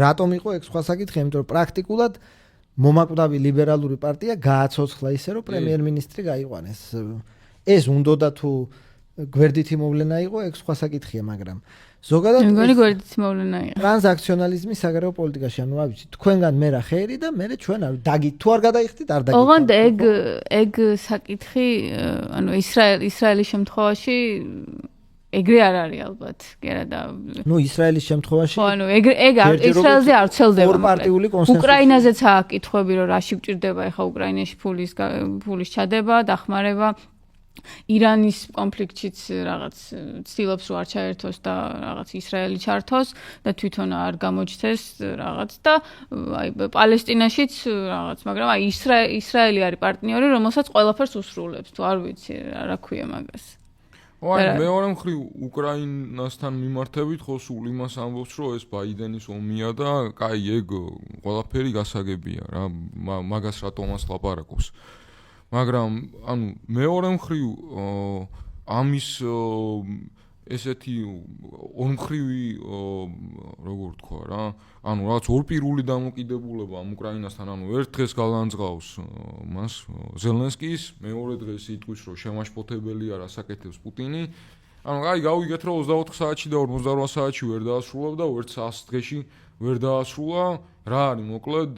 რატომ იყო ეგ სხვა საკითხი იმიტომ რომ პრაქტიკულად მომაკვდავი ლიბერალური პარტია გააცოცხლა ისე რომ პრემიერ-მინისტრი გაიყვანეს ეს უნდოდა თუ გვერდითი მოვლენა იყო ეგ სხვა საკითხია მაგრამ ზოგადად მეგონი გვერდითი მოვლენა იყო ტრანზაქციონალიზმი საგარეო პოლიტიკაში ანუ რა ვიცი თქვენგან მე რა ხეირი და მე ჩვენ არ დაგი თუ არ გადაიხდით არ დაგი ოღონდ ეგ საკითხი ანუ ისრაელის შემთხვევაში ეგრე არ არის ალბათ კერა და ნუ ისრაელის შემთხვევაში ხო ანუ ეგ ისრაელზე არ ცელდება ორპარტიული კონსენსუსი უკრაინაზეც აქვს კითხვები რომ რაში გჭირდება ეხა უკრაინაში ფულის ჩადება დახმარება ირანის კონფლიქტშიც რაღაც ცდილობს რომ არ ჩაერთოს და რაღაც ისრაელი ჩართოს და თვითონ არ გამოჩნდეს რაღაც და აი პალესტინაშიც რაღაც მაგრამ აი ისრაელი არის პარტნიორი რომელსაც ყველაფერს უსრულებს თუ არ ვიცი რა ქვია მაგას აი მეორე მხრივ უკრაინასთან მიმართებით ხო სულ იმას ამბობს რომ ეს ბაიდენის ომია და კაი ეგ ყველაფერი გასაგებია რა მაგას რატომაც ლაპარაკობს მაგრამ ანუ მეორე მხრივ ამის ესეთი ორმხრივი როგორ თქვა რა, ანუ რაღაც ორპირული დამოკიდებულება ამ უკრაინასთან, ანუ ერთ დღეს გალანძღავს მას ზელენსკის, მეორე დღეს იტყვის რომ შემაშფოთებელია რა საკეთებს პუტინი. ანუ აი გავიგეთ რომ 24 საათში და 48 საათში ვერ დაასრულებდა, ვერც 100 დღეში ვერ დაასრულა. რა არის მოკლედ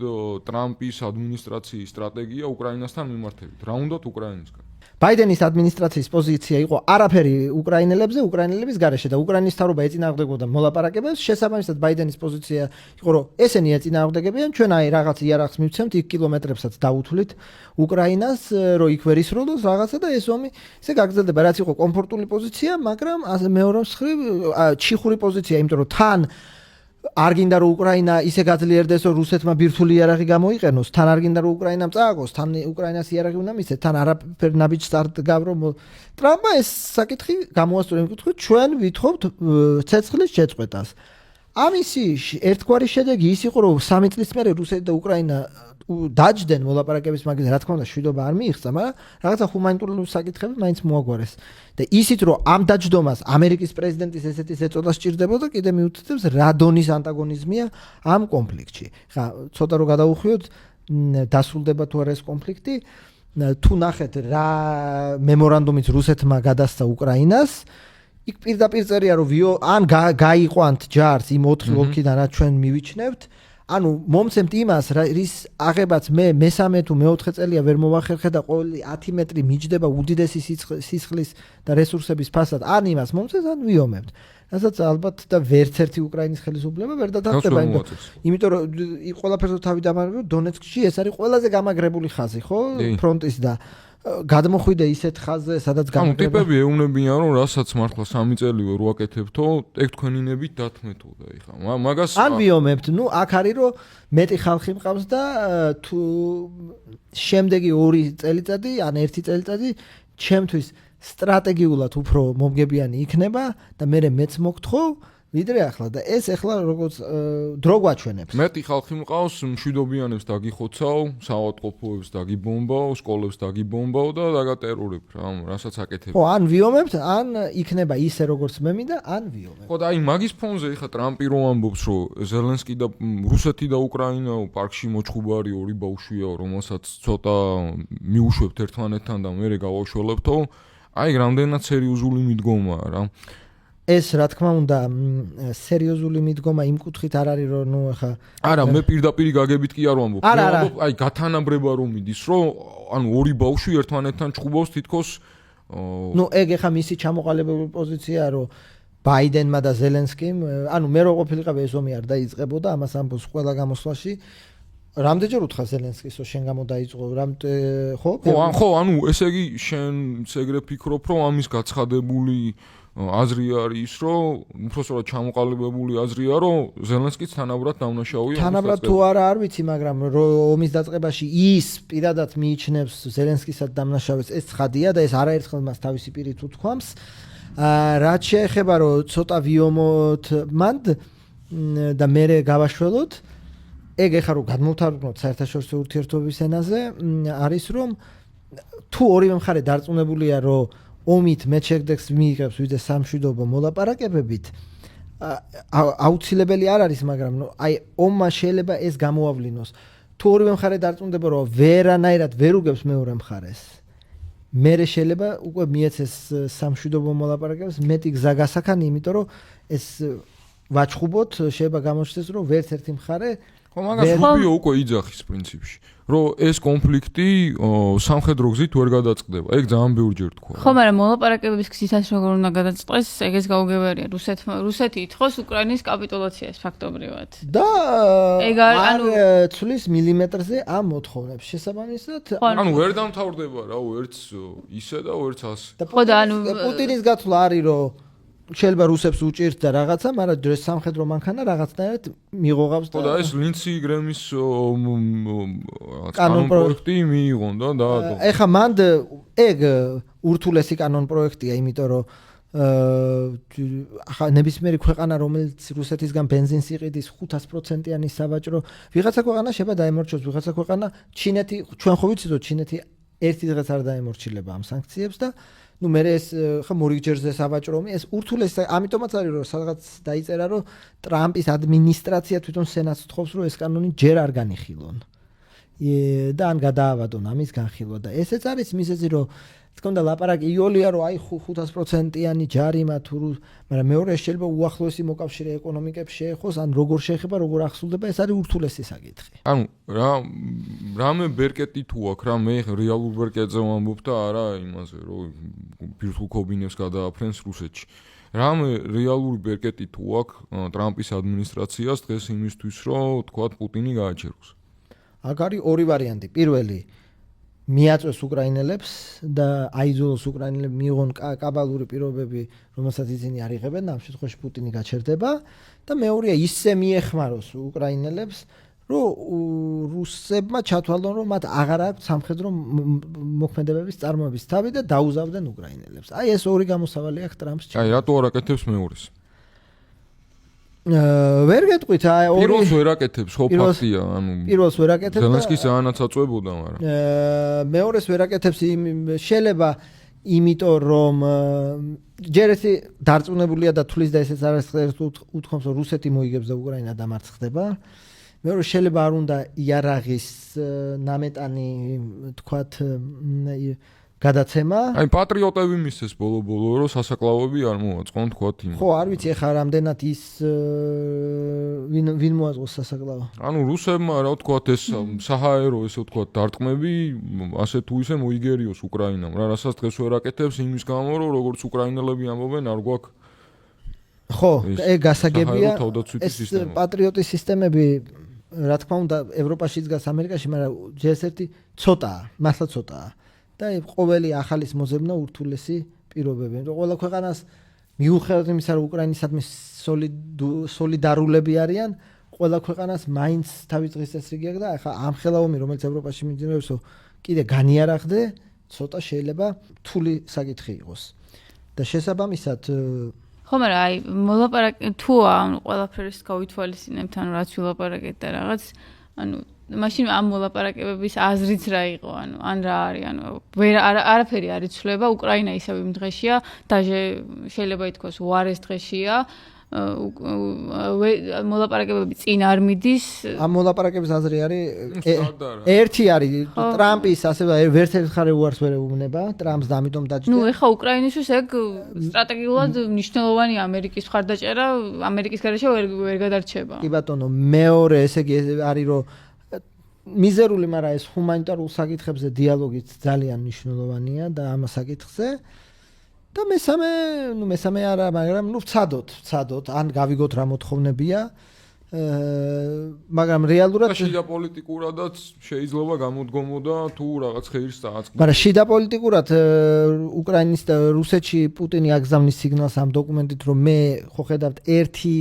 ტრამპის ადმინისტრაციის სტრატეგია უკრაინასთან მიმართებით? რა უნდათ უკრაინისგან? ბაიდენის ადმინისტრაციის პოზიცია იყო არაფერი უკრაინელებზე, უკრაინელების გარეშე და უკრაინის მთავრობა ეწინააღმდეგებოდა მოლაპარაკებებს. შესაბამისად ბაიდენის პოზიცია იყო რომ ესენი ეწინააღმდეგებიან, ჩვენ აი რაღაც იარაღს მივცემთ, იქ კილომეტრებსაც დაუთვლით უკრაინას, რომ იქ ვერ ისროლოს რაღაცა და ეს ომი ესე გაგრძელდება, რაც იყო კომფორტული პოზიცია, მაგრამ მეორე მხრივ ჩიხური პოზიცია, იმიტომ რომ თან არ გინდა რომ უკრაინა ისე გაძლიერდეს რომ რუსეთმა ბირთვული იარაღი გამოიყენოს, თან არ გინდა რომ უკრაინამ წააგოს, თან უკრაინას იარაღი უნდა მისცეს, თან არაფერ ნაბიჯს არ გავრო. ტრამპმა ეს საკითხი გამოასწორა იმ კუთხით, ჩვენ ვითხოვთ ცეცხლის შეწყვეტას. ამისი ერთგვარი შედეგი ის იყო რომ 3 წლის მერე რუსეთი და უკრაინა დაჯდნენ მოლაპარაკების მაგაზე, რა თქმა უნდა, შვიდობა არ მიიღწა, მაგრამ რაღაცა ჰუმანიტარული საკითხები მაინც მოაგვარეს. და ისიც რომ ამ დაჯდომას ამერიკის პრეზიდენტის ესეთი ეწოდა სჭირდებოდა, კიდე მიუთითებს რა დონის ანტაგონიზმია ამ კონფლიქტში. ხა ცოტა რომ გადავუხვიოთ, დასრულდება თუ არა ეს კონფლიქტი, თუ ნახეთ რა მემორანდუმით რუსეთმა გადასცა უკრაინას, იქ პირდაპირ წერია რომ ან გაიყვანთ ჯარს იმ 4 ოლქიდან რაც ჩვენ მივიჩნევთ, ანუ მომცემთ იმას, რის აღებაც მე მესამე თუ მეოთხე წელია ვერ მოვახერხე და ყოველი 10 მეტრი მიჯდება უდიდესი სისხლის და რესურსების ფასად, ან იმას მომცემთ, ან ვიომებთ. რასაც ალბათ და ვერც ერთი უკრაინის ხელისუფლება ვერ დათანხმდება, იმიტომ რომ ყველაფერზე თავი დამარბება, დონეცკში ეს არის ყველაზე გამაგრებული ხაზი, ხო, ფრონტის და გადმოხვიდე ისეთ ხაზზე, სადაც გამაგრება. ანუ ტიპები ეუბნებიან, რომ რასაც მართლა 3 წელივე რო აკეთებთო, ეგ თქვენინებით დათმეთო და ეხა მაგას ან ვიომებთ, აქ არის რომ მეტი ხალხი მყავს და თუ შემდეგი 2 წელიწადი, ან 1 წელიწადი ჩემთვის სტრატეგიულად უფრო მომგებიანი იქნება და მე მეც მოგთხოვ ვიდრე ახლა და ეს ახლა როგორც დრო გვაჩვენებს. მეტი ხალხი მყავს, მშვიდობიანებს დაგიხოცავ, საავადმყოფოებს დაგიბომბავ, სკოლებს დაგიბომბავ და დაგატერორებ რა, რასაც აკეთებ. ხო, ან ვიომებთ, ან იქნება ისე როგორც მე მინდა, ან ვიომებთ. ხო, და აი მაგის ფონზე ეხა ტრამპი რომ ამბობს, რომ ზელენსკი და რუსეთი და უკრაინა პარკში მოჩხუბარი 2 ბავშვია, რომელსაც ცოტა მიუშვებთ ერთმანეთთან და მერე გავაშველებთო, აი რამდენად სერიოზული მიდგომაა რა. ეს რა თქმა უნდა სერიოზული მიდგომა იმ კუთხით არ არის რომ ახლა არა მე პირდაპირ გაგებით კი არ ვამბობ. აი გათანაბრება რომ მიდის რომ ანუ 2 ბავშვი ერთმანეთთან ჩხუბავს თითქოს ეგ ახლა მისი ჩამოყალიბებული პოზიციაა რომ ბაიდენმა და ზელენსკიმ ანუ მე რო ყოფილიყავი ეს ომი არ დაიწყებოდა ამას ამბობს ყველა გამოსვლაში რამდენჯერ უთხრა ზელენსკის რომ შენ გამოდაიწყო ხო ანუ ესე იგი შენ ეგრე ფიქრობ რომ ამის გაცხადებული აზრი არის ის რომ უბრალოდ ჩამოყალიბებული აზრია რომ ზელენსკიც თანაბრად დაუნაშაულია თანაბრად თუ არა არ ვიცი მაგრამ ომის დაწყებაში ის პირადად მიიჩნევს ზელენსკისაც დამნაშავეს ეს ცხადია და ეს არაერთხელ მას თავისი პირით უთქვამს რაც შეეხება რომ ცოტა ვიომოთ მანდ და მე გავაშველოთ ეგ ეხა რომ გადმოვთარგმნოთ საერთაშორისო ურთიერთობების ენაზე არის რომ თუ ორივე მხარე დარწმუნებულია რომ ომით მე შედეგს მიიღებს ვიდრე სამშვიდობო მოლაპარაკებებით აუცილებელი არ არის მაგრამ აი ომმა შეიძლება ეს გამოავლინოს თუ ორივე მხარე დარწმუნდება რომ ვერანაირად ვერ უგებს მეორე მხარეს მე შეიძლება უკვე მიეცეს სამშვიდობო მოლაპარაკებებს მეტი გზა გასახანი იმიტომ რომ ეს ვაჩხუბოთ შეიძლება გამოჩნდეს რომ ვერც ერთი მხარე ხო მაგას რუბიო უკვე იძახის პრინციპში რომ ეს კონფლიქტი სამხედრო გზით ვერ გადაწყდება. ეგ ძალიან ბევრჯერ თქვა. ხო, მაგრამ მოლაპარაკებების გზითაც როგორ უნდა გადაწყდეს, ეგეც გაუგებარია. რუსეთი ითხოვს უკრაინის კაპიტულაციას ფაქტობრივად. და ეგ არ ცვლის მილიმეტრზე ამ მოთხოვნებს. შესაბამისად, ანუ ვერ დამთავრდება რა, ვერც ისე და ვერც ასე. ხო და ანუ პუტინის გათვლა არის რომ შეიძლება რუსებს უჭირთ და რაღაცა, მაგრამ დღეს სამხედრო მანქანა რაღაცნაირად მიღողავს და ხო და ეს ლინცი გრემის კანონ პროექტი მიიღონ და ეხა მანდ ეგ ურთულესი კანონ პროექტია, იმიტომ რომ ახლა ნებისმიერი ქვეყანა რომელიც რუსეთისგან ბენზინს იყიდის 500%-იანი საბაჭრო ვიღაცა ქვეყანა შეიძლება დაემორჩილოს ვიღაცა ქვეყანა ჩინეთი ჩვენ ხო ვიცით რომ ჩინეთი ერთი დღეც არ დაემორჩილება ამ სანქციებს და ნუ მე ეს ხა მორიგჯერზე საბაჭრომი ეს ურთულესი ამიტომაც არის რომ სადღაც დაიწერა რომ ტრამპის ადმინისტრაცია თვითონ სენატს თხოვს რომ ეს კანონი ჯერ არ განიხილონ და ან გადაავადონ ამის განხილვა და ესეც არის მიზეზი რომ თქონდა ლაპარაკი იოლია რომ აი 500%-იანი ჯარიმა თუ მაგრამ მეორე შეიძლება უახლოესი მოკავშირე ეკონომიკებს შეეხოს ან როგორ შეეხება როგორ ახსულდება ეს არის ურთულესი საკითხი. ანუ რამე ბერკეტი თუ აქვს რა მე რეალურ ბერკეტზე ვამბობ და არა იმაზე რომ ბირთულ კობინებს გადააფრენს რუსეთში. რამე რეალური ბერკეტი თუ აქვს ტრამპის ადმინისტრაციას დღეს იმისთვის რომ თქვა პუტინი გააჩეროს. აქ არის ორი ვარიანტი. პირველი მიაწვეს უკრაინელებს და აიძულოს უკრაინელებს მიიღონ კაბალური პირობები, რომელსაც ისინი არ იღებენ, ამ შემთხვევაში პუტინი გაჩერდება და მეორეა ისე მიეხმაროს უკრაინელებს, რომ რუსებმა ჩათვალონ, რომ მათ აღარ აქვს სამხედრო მოქმედებების წარმოების თავი და დაუზავდნენ უკრაინელებს. აი ეს ორი გამოსავალი აქვს ტრამპს. აი რატო არ აკეთებს მეორეს? ვერ გეტყვით აი ორი პირველს ვერ აკეთებს ხო ფაქტია ანუ პირველს ვერ აკეთებს ზელენსკი საანაც აწვებოდა მაგრამ მეორეს ვერ აკეთებს შეიძლება იმიტომ რომ ჯერ ერთი დარწმუნებულია და თulis და ესეც არის უთქვამს რომ რუსეთი მოიგებს და უკრაინა დამარცხდება მეორე შეიძლება არ უნდა იარაღის ნამეტანი თქვათ გადაცემა. აი პატრიოტები მისცეს ბოლო-ბოლო რომ სასაკლაოები არ მოაწყონ თქვათ იმ. ხო, არ ვიცი ახლა რამდენად ის ვინ მოაწყოს სასაკლაო. ანუ რუსებმა რა ვთქვათ ეს საჰაერო ესე ვთქვათ დარტყმები ასე თუ ისე მოიგერიოს უკრაინამ. რა რასაც დღეს ვერ აკეთებს იმის გამო რომ როგორც უკრაინელები ამბობენ არ გვაქვს. ხო, გასაგებია ეს პატრიოტის სისტემები რა თქმა უნდა ევროპაშიც გას ამერიკაში, მაგრამ ჯერ-ერთი ცოტაა, მართლა ცოტაა. და ყოველი ახალის მოძებნა ურთულესი პირობები. იმიტომ ყველა ქვეყანას მიუხედავად იმისა, რომ უკრაინისადმი სოლიდარულები არიან, ყველა ქვეყანას მაინც თავის დღის წესრიგი აქვს და ახლა ამ ხელაომი, რომელიც ევროპაში მიმდინარეობს, კიდე განიარაღდე, ცოტა შეიძლება რთული საკითხი იყოს. და შესაბამისად ხო, მაგრამ აი მოლაპარაკე თუ ამ ყველაფერს გავითვალისწინებთ, ანუ რაც ვილაპარაკეთ და რაღაც, ანუ მაშინ ამ მოლაპარაკებების აზრიც რა იყო, ანუ ან რა არის, ანუ არაფერი არ იცვლება, უკრაინა ისევ იმ დღეშია, დაჟე შეიძლება ითქვას უარეს დღეშია, მოლაპარაკებები წინ არ მიდის. ამ მოლაპარაკების აზრი არის ერთი არის ტრამპის ასევე ვერც ერთ ხარ უარს ვერ ეუბნება, ტრამპს და ამიტომ დაჯდა. ნუ ეხა უკრაინისთვის ეგ სტრატეგიულად მნიშვნელოვანი ამერიკის მხარდაჭერა, ამერიკის გარეშე ვერ გადარჩება. კი ბატონო, მეორე ესე იგი არის რომ მიზერული, მაგრამ ეს ჰუმანიტარულ საკითხებზე დიალოგიც ძალიან მნიშვნელოვანია და ამ საკითხზე. და მესამე არა, მაგრამ ვცადოთ, ან გავიგოთ რა მოთხოვნებია. მაგრამ რეალურად შიდა პოლიტიკურადაც შეიძლება გამოდგომოდა თუ რაღაც ხეირს დააწყდა. მაგრამ შიდა პოლიტიკურად უკრაინის და რუსეთში პუტინი აგზავნის სიგნალს ამ დოკუმენტით, რომ მე ხო ხედავთ ერთი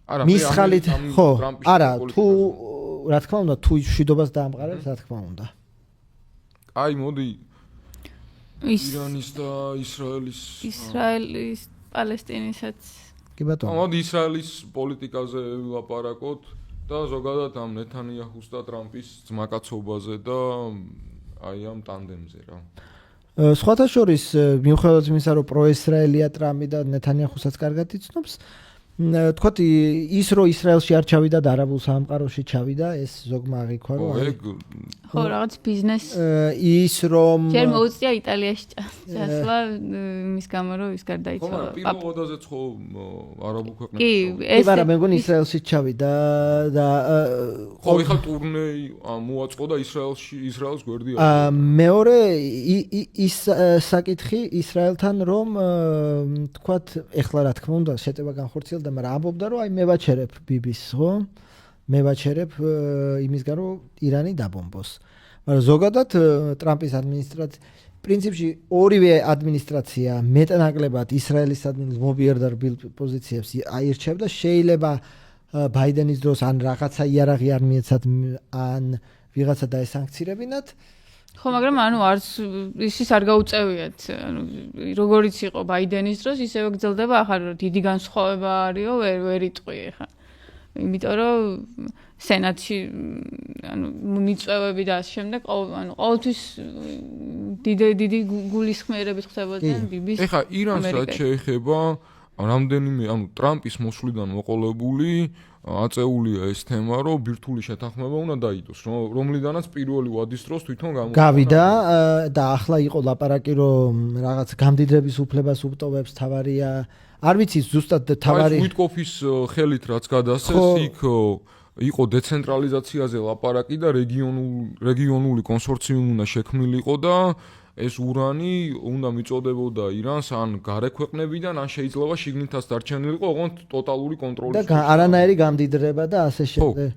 მის ხალით, ხო, არა, თუ რა თქმა უნდა, თუ შიდობას დაამყარებს, რა თქმა უნდა. აი, მოდი ირანის და ისრაელის, პალესტინისაც. კი ბატონო. მოდი ისრაელის პოლიტიკაზე ვილაპარაკოთ და ზოგადად ამ ნეთანიაჰუს და ტრამპის ძმაკაცობაზე და აი ამ ტანდემზე რა. სხვათა შორის, მიუხედავად იმისა, რომ პროისრაელია ტრამპი და ნეთანიაჰუსაც კარგად იცნობს, თქვათ ის რომ ისრაელში არ ჩავიდა და არაბულ სამყაროში ჩავიდა, ეს ზოგმა აღიქვა რომ ხო, რაღაც ბიზნეს ის რომ ჯერ მოუწია იტალიაში ჩასვლა იმის გამო რომ ის გარდაიცვალა. ხო, პირველ ოდაზეც ხო არაბულ ქვეყნებში. კი, ეს მაგრამ მე მგონი ისრაელში ჩავიდა და ხო, ეხლა ტურნე მოაწყო და ისრაელს გვერდი მეორე ის საკითხი ისრაელთან რომ თქვათ ეხლა რა თქმა უნდა შეტევა განხორციელდა მაგრამ ამბობდა რომ აი მე ვაჩერებ ბიბის, ხო? მე ვაჩერებ იმისგან რომ ირანი დაბომბოს. მაგრამ ზოგადად ტრამპის ადმინისტრაცია პრინციპში ორივე ადმინისტრაცია მეტნაკლებად ისრაელის ადმინისტრაციას მობიარდა პოზიციებს აირჩევდა, შეიძლება ბაიდენის დროს ან რაღაცა იარაღი არ მიეცათ ან ვიღაცა დაესანქცირებინათ. ხო, მაგრამ ანუ არც ისიც არ გაუწევიათ. ანუ როგორიც იყო ბაიდენის დროს, ისევე გრძელდება ახლა დიდი განსხვავება არისო, ვერ იტყვი ახლა. იმიტომ რომ სენატში ანუ მიწვევები და ამ შემდეგ, ანუ ყოველთვის დიდი გულისხმიერებით ხდებოდნენ ბიბის. ეხა ირანს რაც შეეხება რამდენიმე ტრამპის მოსვლიდან მოყოლებული აწეულია ეს თემა, რომ ბირთვული შეთანხმება უნდა დაიდოს, რომლიდანაც პირველი ვადის დროს თვითონ გავიდა და ახლა იყო ლაპარაკი, რომ რაღაც გამდიდრების უფლებას უბტოვებს თავარია. არ ვიცი ზუსტად თავარი უიტკოფის ხელით რაც გადასცეს, იქ იყო დეცენტრალიზაციაზე ლაპარაკი და რეგიონული კონსორციუმი უნდა შექმნილიყო და ეს ურანი უნდა მიწოდებოდა ირანს ან გარე ქვეყნებიდან, ან შეიძლება შიგნითაც დარჩენილიყო, ოღონდ ტოტალური კონტროლის და არანაირი გამდიდრება და ასე შემდეგ.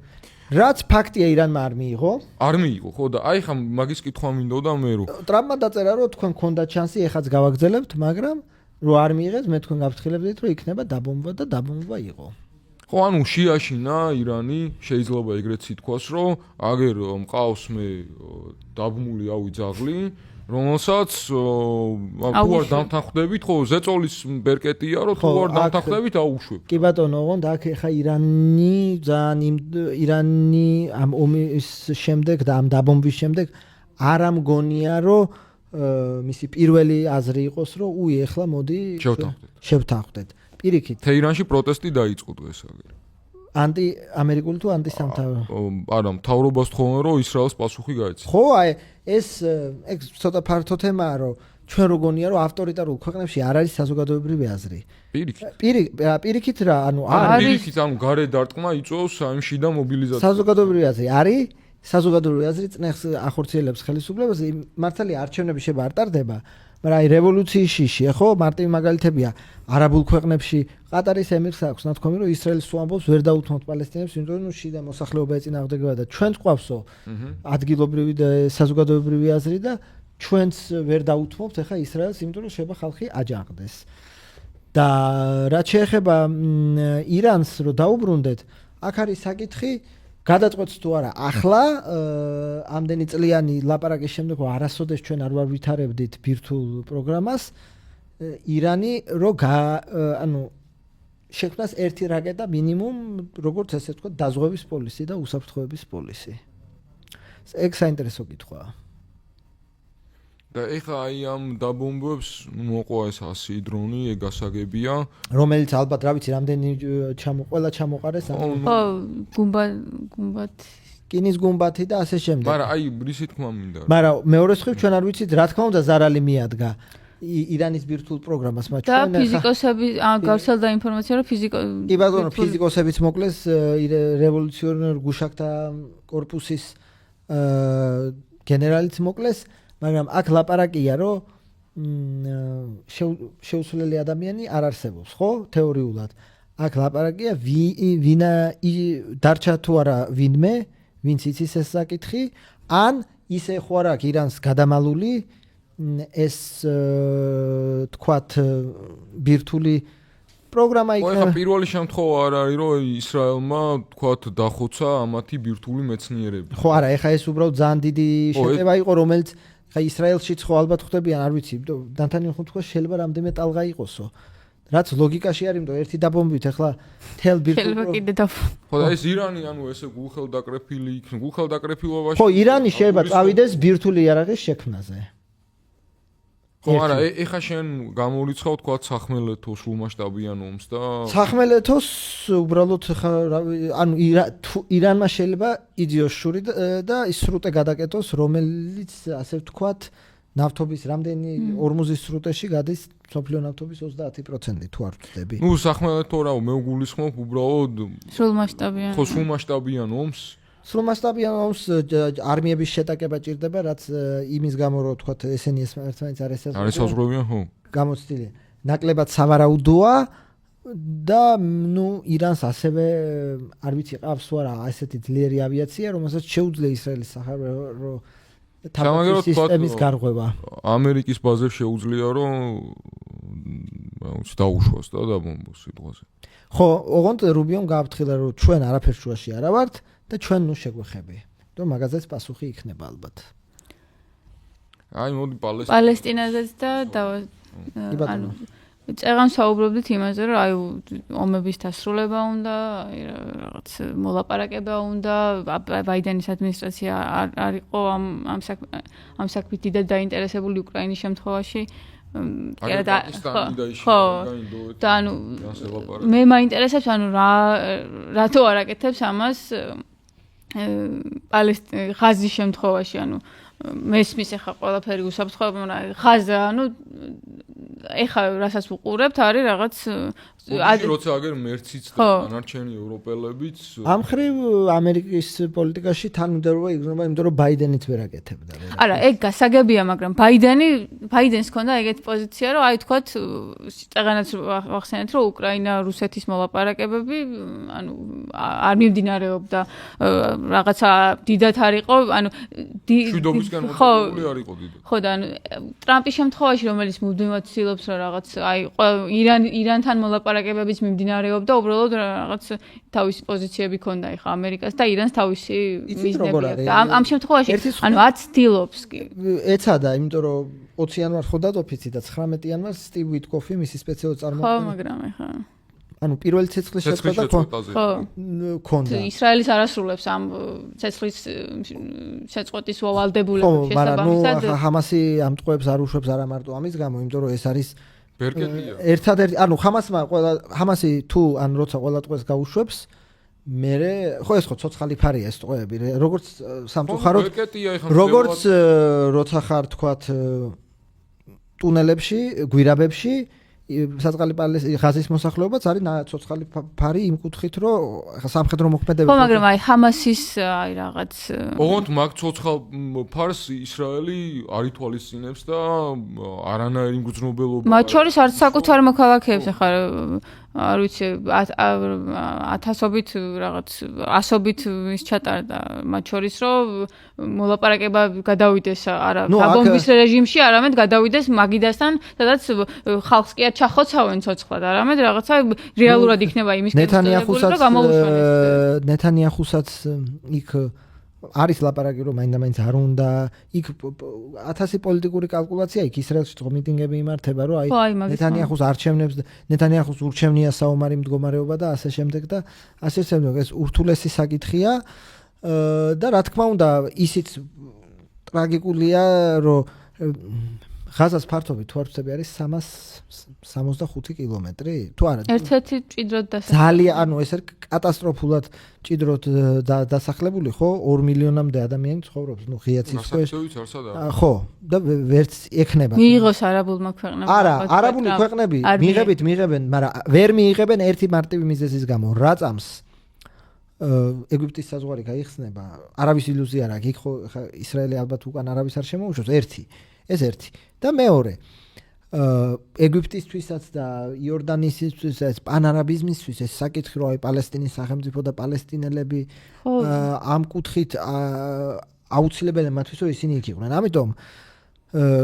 რაც ფაქტია ირანმა არ მიიღო. არ მიიღო, ხო და აი ხა მაგის კითხვა მინდოდა მე რომ ტრამპმა დაწერა რომ თქვენ გქონდათ შანსი, ეხაც გავაგრძელებთ, მაგრამ რომ არ მიიღეთ, მე თქვენ გავთხილებდით რომ იქნება დაბომბვა და დაბომბვა იყო. ხო, ანუ შეაშინა ირანი, შეიძლება ეგრეც ითქვას, რომ აგერ მყავს მე დაბმული ძაღლი, რომელსაც თუ არ დამთანხმდებით, ხო, ზეწოლის ბერკეტია, რომ თუ არ დამთანხმდებით აუშვებ. კი ბატონო, ოღონდ აქ ეხა ირანი ამ ომის შემდეგ და ამ დაბომბვის შემდეგ არ ამგონია, რომ მისი პირველი აზრი იყოს, რომ ეხლა მოდი შევთანხმდეთ. პირიქით. თეირანში პროტესტი დაიწყო დღეს აგერ. ანტი-ამერიკული თუ ანტი-სამთავრობო? არა, მთავრობას თხოვენ, რომ ისრაელს პასუხი გაეცეს. ხო, აი ეს ცოტა ფართო თემაა, რომ ჩვენ როგონია, რომ ავტორიტარულ ქვეყნებში არ არის საზოგადოებრივი აზრი. პირიქით რა, პირიქით, გარე დარტყმა იწვევს აიმში და მობილიზაცია. საზოგადოებრივი აზრი არის, საზოგადოებრივი აზრი წნეხს ახორციელებს ხელისუფლებას, მართალია არჩევნები შეიძლება არ ტარდება, მაგრამ აი რევოლუციის შიშია, ხო, მარტივი მაგალითებია. არაბულ ქვეყნებში ყატარის ემირს აქვს ნათქვამი, რომ ისრაელის უამბობს ვერ დაუთმოთ პალესტინელებს, იმიტომ რომ შიდა მოსახლეობა ეწინააღმდეგება და ჩვენც ყვავსო ადგილობრივი და საზოგადოებრივი აზრი და ჩვენც ვერ დაუთმობთ ახლა ისრაელს, იმიტომ რომ შეიძლება ხალხი აჯანყდეს. და რაც შეეხება ირანს, რომ დაუბრუნდეთ, აქ არის საკითხი, გადაწყვეტს თუ არა ახლა ამდენი წლიანი ლაპარაკის შემდეგ, რომ არასოდეს ჩვენ არ ვარ ვითარებდით ბირთვულ პროგრამას, ირანი შექმნას ერთი რაკეტა მინიმუმ, როგორც ესე ვთქვა, დაზღვევის პოლისი და უსაფრთხოების პოლისი. ეგ საინტერესო კითხვაა. და ეხა აი ამ დაბომბვებს მოყვა ეს 100 დრონი, ეგ გასაგებია, რომელიც ალბათ რა ვიცი, რამდენი ყველა ჩამოყარეს, ხო, გუმბათ კინის გუმბათი და ასე შემდეგ. მაგრამ აი რისი თქმა მინდა. მაგრამ მეორე მხრივ ჩვენ არ ვიცით, რა თქმა უნდა, ზარალი მიადგა ირანის ბირთვულ პროგრამას, მაგრამ ჩვენ და ფიზიკოსები გავრცელდა ინფორმაცია, რომ კი ბატონო, ფიზიკოსებიც მოკლეს, რევოლუციონერ გუშაკთა კორპუსის გენერალიც მოკლეს, მაგრამ აქ ლაპარაკია, რომ შეუსულელი ადამიანი არ არსებობს, ხო, თეორიულად. აქ ლაპარაკია, ვინა დარჩა თუ არა ვინმე, ვინც იცის ეს საკითხი, ან ისე ხო არა ირანს გადამალული ეს თქვათ ბირთვული პროგრამა იქნება. ხო, პირველი შემთხვევა არ არის, რომ ისრაელმა თქვათ დახოცა ამათი ბირთვული მეცნიერები. ხო, არა, ეხა ეს უბრალოდ ძალიან დიდი შეტევა იყო, რომელიც ხა ისრაელშიც ხო ალბათ ხდებიან, არ ვიცი, დანთანი ხო თქვა შეიძლება რამდენიმე ტალღა იყოსო. რაც ლოგიკაში არის, იმიტომ ერთი დაბომბვით ახლა თელ ბირთვულ ხო და ეს ირანი ესე გულხელდაკრეფილი იქნება, გულხელდაკრეფილობაში. ხო, ირანი შეიძლება წავიდეს ბირთვული იარაღის შექმნაზე. ხო, არა, ეხა შენ გამორიცხავ თქვა სახმელეთოს სრულმასშტაბიან ომს და სახმელეთოს უბრალოდ ირანმა შეიძლება იდიოს შური და ის სრუტე გადაკეტოს, რომელიც ასე ვთქვათ ნავთობის რამდენი 40-ის სრუტეში გადის სოფლიო ნავთობის 30% თუ არ ვწდები. ნუ სახმელეთო რა, მე გულისხმობ უბრალოდ სრულმასშტაბიან. ხო, სრულმასშტაბიან ომს. სრულმასშტაბიან ომს არმიების შეტაკება ჭირდება, რაც იმის გამო რომ თქვათ ესენი ერთმანეთს არ ესაზღვრებიან, ხო. გამოცდილი. ნაკლებად სავარაუდოა და ირანს ასევე არ ვიცი ყავს თუ არა ასეთი ძლიერი ავიაცია, რომელსაც შეუძლია ისრაელის სახარებრო თავის სისტემის გარღვევა. ამერიკის ბაზებს შეუძლია რომ დაუშვას და დაბომბოს სიტყვაზე. ხო, ოღონდ რუბიომ გააფრთხილა რომ ჩვენ არაფერს შუაში არა ვართ და ჩვენ ნუ შეგვეხები. რომ მაგაზეც პასუხი იქნება ალბათ. აი მოდი პალესტინაზეც და წეღან საუბრობდით იმაზე, რომ აი ომების დასრულება უნდა, აი რაღაც მოლაპარაკება უნდა, ბაიდენის ადმინისტრაცია არ იყო ამ საქმით დიდად დაინტერესებული უკრაინის შემთხვევაში. და ანუ მე მაინტერესებს ანუ რატო არ აკეთებს ამას ღაზის შემთხვევაში, ანუ მესმის ახლა ყველაფერი უსაფრთხოება, ღაზა, ანუ ეხა რასაც უყურებთ არის რაღაც როცა აგერ მერციც და ანარჩენი ევროპელებიც ამ ხრივ ამერიკის პოლიტიკაში თანმიმდევრობა იგრძნობა, იმიტომ რომ ბაიდენიც ვერ აკეთებდა. არა, ეგ გასაგებია, მაგრამ ბაიდენს ჰქონდა ეგეთი პოზიცია, რომ აი თქვათ წეღანაც ვახსენეთ, რომ უკრაინა რუსეთის მოლაპარაკებები ანუ არ მიმდინარეობდა, რაღაცა დიდად არ იყო, ანუ მშვიდობისგან მოწყობილი არ იყო დიდად. ხო და ანუ ტრამპის შემთხვევაში, რომელიც მუდმივად ცდილობს რომ რაღაც აი ირანთან მოლაპარაკებებიც მიმდინარეობდა, უბრალოდ რაღაც თავისი პოზიციები ქონდა ეხა ამერიკას და ირანს თავისი მიზნები აქვს. ამ შემთხვევაში ანუ 10 ცდილობს კი. ეცადა, იმიტომ რომ 20 იანვარს ხო დადოფიცი და 19 იანვარს სტივ ვიტკოფი მისი სპეციალური წარმოქმნა. ხო, მაგრამ ეხა ანუ პირველი ცეცხლის შეწყვეტა ქონდა. ისრაელის არასრულებს ამ ცეცხლის შეწყვეტის ვალდებულებას შესაბამისად. ხო, მაგრამ ჰამასი ამ ტყვეებს არ უშვებს არა მარტო ამის გამო, იმიტომ რომ ეს არის ბერკეტია. ერთადერთი, ანუ ჰამასი თუ ან როცა ყველა ტყვეს გაუშვებს, მერე ხო ეს ხო ცოცხალი ფარია ეს ტყვეები, როგორც სამწუხაროდ, როგორც როცა ხარ თქვათ ტუნელებში, გვირაბებში საწყალი ღაზის მოსახლეობაც არის ცოცხალი ფარი იმ კუთხით, რომ სამხედრო მოქმედებები. ხო, მაგრამ აი ჰამასის აი რაღაც ოღონდ მაგ ცოცხალ ფარს ისრაელი არ ითვალისწინებს და არანაირი მგრძნობელობა. მათ შორის არც საკუთარ მოქალაქეებს ახლა არ ვიცი ათასობით რაღაც ასობით ის ჩატარდა მათ შორის რომ მოლაპარაკება გადავიდეს არა გაბომბვის რეჟიმში, არამედ გადავიდეს მაგიდასთან, სადაც ხალხს კი არ ჩახოცავენ ცოცხლად, არამედ რაღაცა რეალურად იქნება იმის კეთილდღეობები, რომ გამოუშვენ. ნეთანიაჰუსაც იქ არის ლაპარაკი, რომ მაინდა-მაინც არ უნდა, იქ 1000 პოლიტიკური კალკულაცია, იქ ისრაელში თქო მიტინგები იმართება, რომ აი ნეთანიაჰუს არჩევნებს, ნეთანიაჰუს ურჩევნია საომარი მდგომარეობა და ასე შემდეგ და ასე შემდეგ. ეს ურთულესი საკითხია და რა თქმა უნდა, ისიც ტრაგიკულია, რომ ღაზას ფართობით თუ არ ვცდები არის 365 კილომეტრი, თუ არა? ერთ-ერთი ჭიდროდ დასახლებული. ძალიან, ანუ ეს არის კატასტროფულად ჭიდროდ დასახლებული, ხო? 2 მილიონამდე ადამიანი ცხოვრობს, ნუ ღიაც ის ხო, და ვერც ექნება. მიიღოს არაბულმა ქვეყნებმა. არა, არაბული ქვეყნები მიიღებენ, მაგრამ ვერ მიიღებენ ერთი მარტივი მიზეზის გამო. რა წამს ეგვიპტის საზღვარი გაიხსნება, არავის ილუზია არ აქვს, იქ ხო ისრაელი ალბათ უკან არავის არ შემოუშვებს, ეს ერთი. და მეორე, ეგვიპტისთვისაც და იორდანიისთვისაც ეს პანარაბიზმისთვის ეს საკითხი, რომ აი პალესტინის სახელმწიფო და პალესტინელები ამ კუთხით აუცილებელია მათთვის, რომ ისინი იქ იყვნენ. ამიტომ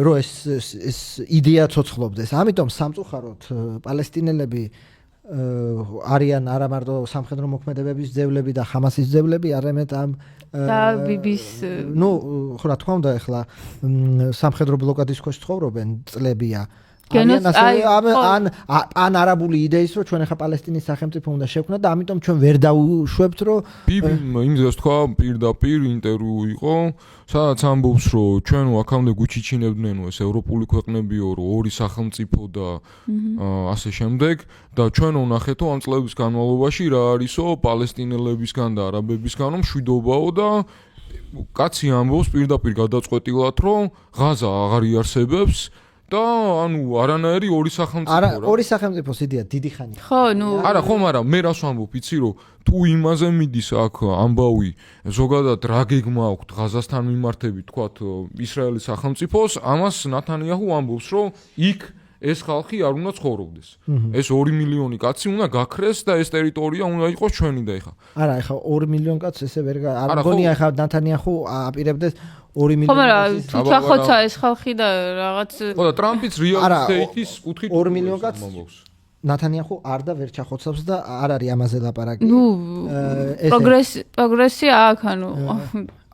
რომ ეს იდეა ცოცხლობდეს. ამიტომ სამწუხაროდ პალესტინელები არიან არა მარტო სამხედრო მოქმედებების ძევლები და ჰამასის ძევლები, არამედ ამ და ბიბის ნუ ხო რა თქმა უნდა ახლა სამხედრო ბლოკადის ქვეშ ცხოვრობენ წლებია. ან არაბული იდეის, რომ ჩვენ ახლა პალესტინის სახელმწიფო უნდა შევქმნათ და ამიტომ ჩვენ ვერ დაუშვებთ, რომ იმდენს თქვა პირდაპირ ინტერვიუ იყო, სადაც ამბობს, რომ ჩვენ აქამდე გვიჩიჩინებდნენ ეს ევროპული ქვეყნებიო, რომ ორი სახელმწიფო და ასე შემდეგ და ჩვენ ვნახეთო ამ წლების განმავლობაში რა არისო პალესტინელებისგან და არაბებისგანო მშვიდობაო და კაცი ამბობს პირდაპირ გადაწყვეტილად, რომ ღაზა აღარ იარსებებს. და ანუ არანაირი ორი სახელმწიფო არა ორი სახელმწიფოს იდეა დიდი ხანია. ხო, ნუ არა, ხო, მაგრამ მე რას ვამბობ, იცი რომ თუ იმაზე მიდის აქ ამბავი, ზოგადად რა გეგმა აქვს ღაზასთან მიმართებით, თქვათ ისრაელის სახელმწიფოს, ამას ნათანიაჰუ ამბობს, რომ იქ ეს ხალხი არ უნდა ცხოვრობდეს. ეს 2 მილიონი კაცი უნდა გაქრეს და ეს ტერიტორია უნდა იყოს ჩვენი და ეხა. არა, ეხა 2 მილიონ კაცს ესე ვერ არ მგონია ეხა ნათანიაჰუ აპირებდეს 2 მილიონი. ხო, მაგრამ თუ ჩახოცა ეს ხალხი და რაღაც ხო და ტრამპიც real estate-ის კუთხით 2 მილიონ კაცს ამბობს. ნათანიაჰუ არ და ვერ ჩახოცავს და არ არის ამაზე ლაპარაკი. ნუ პროგრესია აქვს, ანუ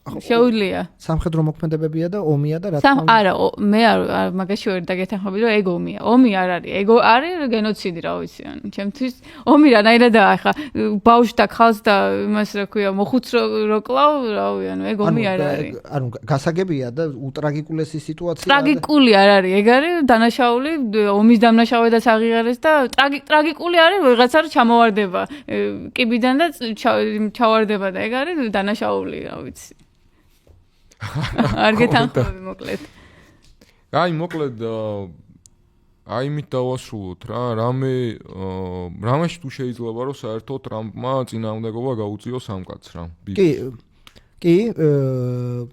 შეუძლია. სამხედრო მოქმედებებია და ომია და რა თქმა უნდა. არა, მე არ მაგაში ვერ დაგეთანხმები, რომ ეგ ომია. ომი არ არის. ეგ არის გენოციდი, რა ვიცი, ანუ ჩემთვის ომი რანაირადაა ახლა ბავშვს და ხალხს და იმას რა ქვია, მოხუც რო კლავ, რავი, ანუ ეგ ომი არ არის. ანუ გასაგებია და უტრაგიკულესი სიტუაცია. ტრაგიკული არ არის, ეგ არის დანაშაული, ომის დამნაშავედაც აღიღარეს და ტრაგიკული არის, ვიღაცა რო ჩამოვარდება კიბიდან და ჩავარდება და ეგ არის დანაშაული, რა ვიცი. არ გეთანხმები მოკლედ. აი, მოკლედ აიმით დავასრულოთ რა, რამეში თუ შეიძლება რომ საერთოდ ტრამპმა წინააღმდეგობა გაუწიოს ამ კაცს რა. კი,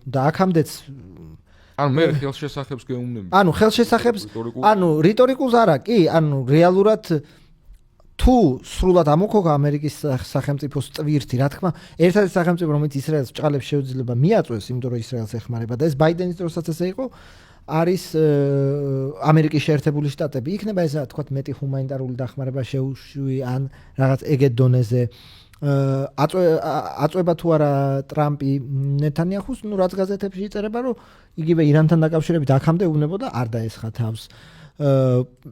და აქამდეც ანუ მე ხელშესახებს გეუბნები. ანუ ხელშესახებს, ანუ რიტორიკულს არა, კი, ანუ რეალურად თუ სრულად ამოქოგა ამერიკის სახელმწიფოს წვირთი, რა თქმა, ერთადერთი სახელმწიფო, რომელიც ისრაელს ჭყალებს შეუძლება მიაწვევს, იმიტომ რომ ისრაელს ეხმარება და ეს ბაიდენის დროსაც ესე იყო, არის ამერიკის შეერთებული შტატები. იქნება ეს რა თქვა მეტი ჰუმანიტარული დახმარება შეუშვი ან რაღაც ეგეთ დონეზე. აწვება თუ არა ტრამპი ნეთანიაჰუს, ну რაც გაზეთებში იწერება, რომ იგივე ირანთან დაკავშირებით აქამდე უნებოდა არ დაესხა თავს.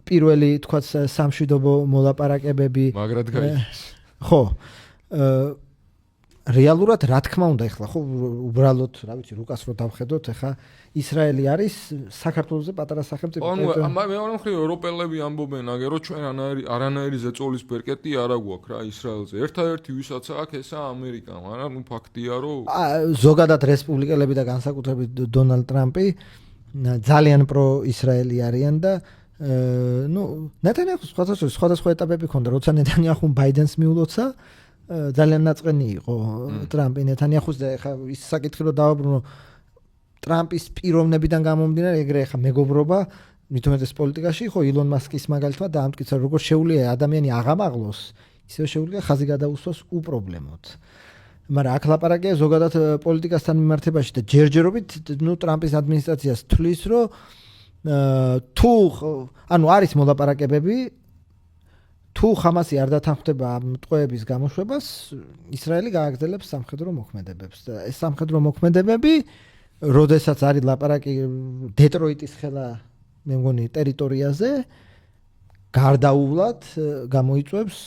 პირველი თქვა სამშვიდობო მოლაპარაკებები მაგრად გაიგეს. ხო. რეალურად რა თქმა უნდა ეხლა ხო უბრალოდ რა ვიცი რუკას რო დავხედოთ ეხლა ისრაელი არის საქართველოზე პატარა სახელმწიფო. ანუ მეორე მხრივ ევროპელები ამბობენ აგე რომ ჩვენ არანაირი ზეწოლის ბერკეტი არ აგვაქვს რა ისრაელზე. ერთადერთი ვისაც აქვს ესაა ამერიკა, მაგრამ ნუ ფაქტია რომ ზოგადად რესპუბლიკელები და განსაკუთრებით დონალდ ტრამპი ძალიან პრო-ისრაელი არიან და ну ნეთანიაჰუს სხვადასხვა ეტაპები ჰქონდა, როცა ნეთანიაჰუმ ბაიდენს მიულოცა ძალიან ნაწყენი იყო ტრამპი ნეთანიაჰუს და ეხა ის საკითხი რომ დავაბრუნო ტრამპის პიროვნებიდან გამომდინარე ეგრე ეხა მეგობრობა მithumetes პოლიტიკაში ხო ილონ მასკის მაგალითად დაამტკიცა როგორ შეუძლია ადამიანი აღამაღლოს ისე შეუძლია ხაზი გადაუსვას უპრობლემოდ. მაგრამ აქ ლაპარაკია ზოგადად პოლიტიკასთან მიმართებაში და ჯერჯერობით ნუ ტრამპის ადმინისტრაციას თვლის რომ თუ ანუ არის მოლაპარაკებები თუ ხამასი არ დათანხმდება ამ ტყვეების გამოშვებას ისრაელი გააგრძელებს სამხედრო მოქმედებებს და ეს სამხედრო მოქმედებები როდესაც არის ლაპარაკი დეტროიტის ხელა მე მგონი ტერიტორიაზე გარდაუვლად გამოიწვევს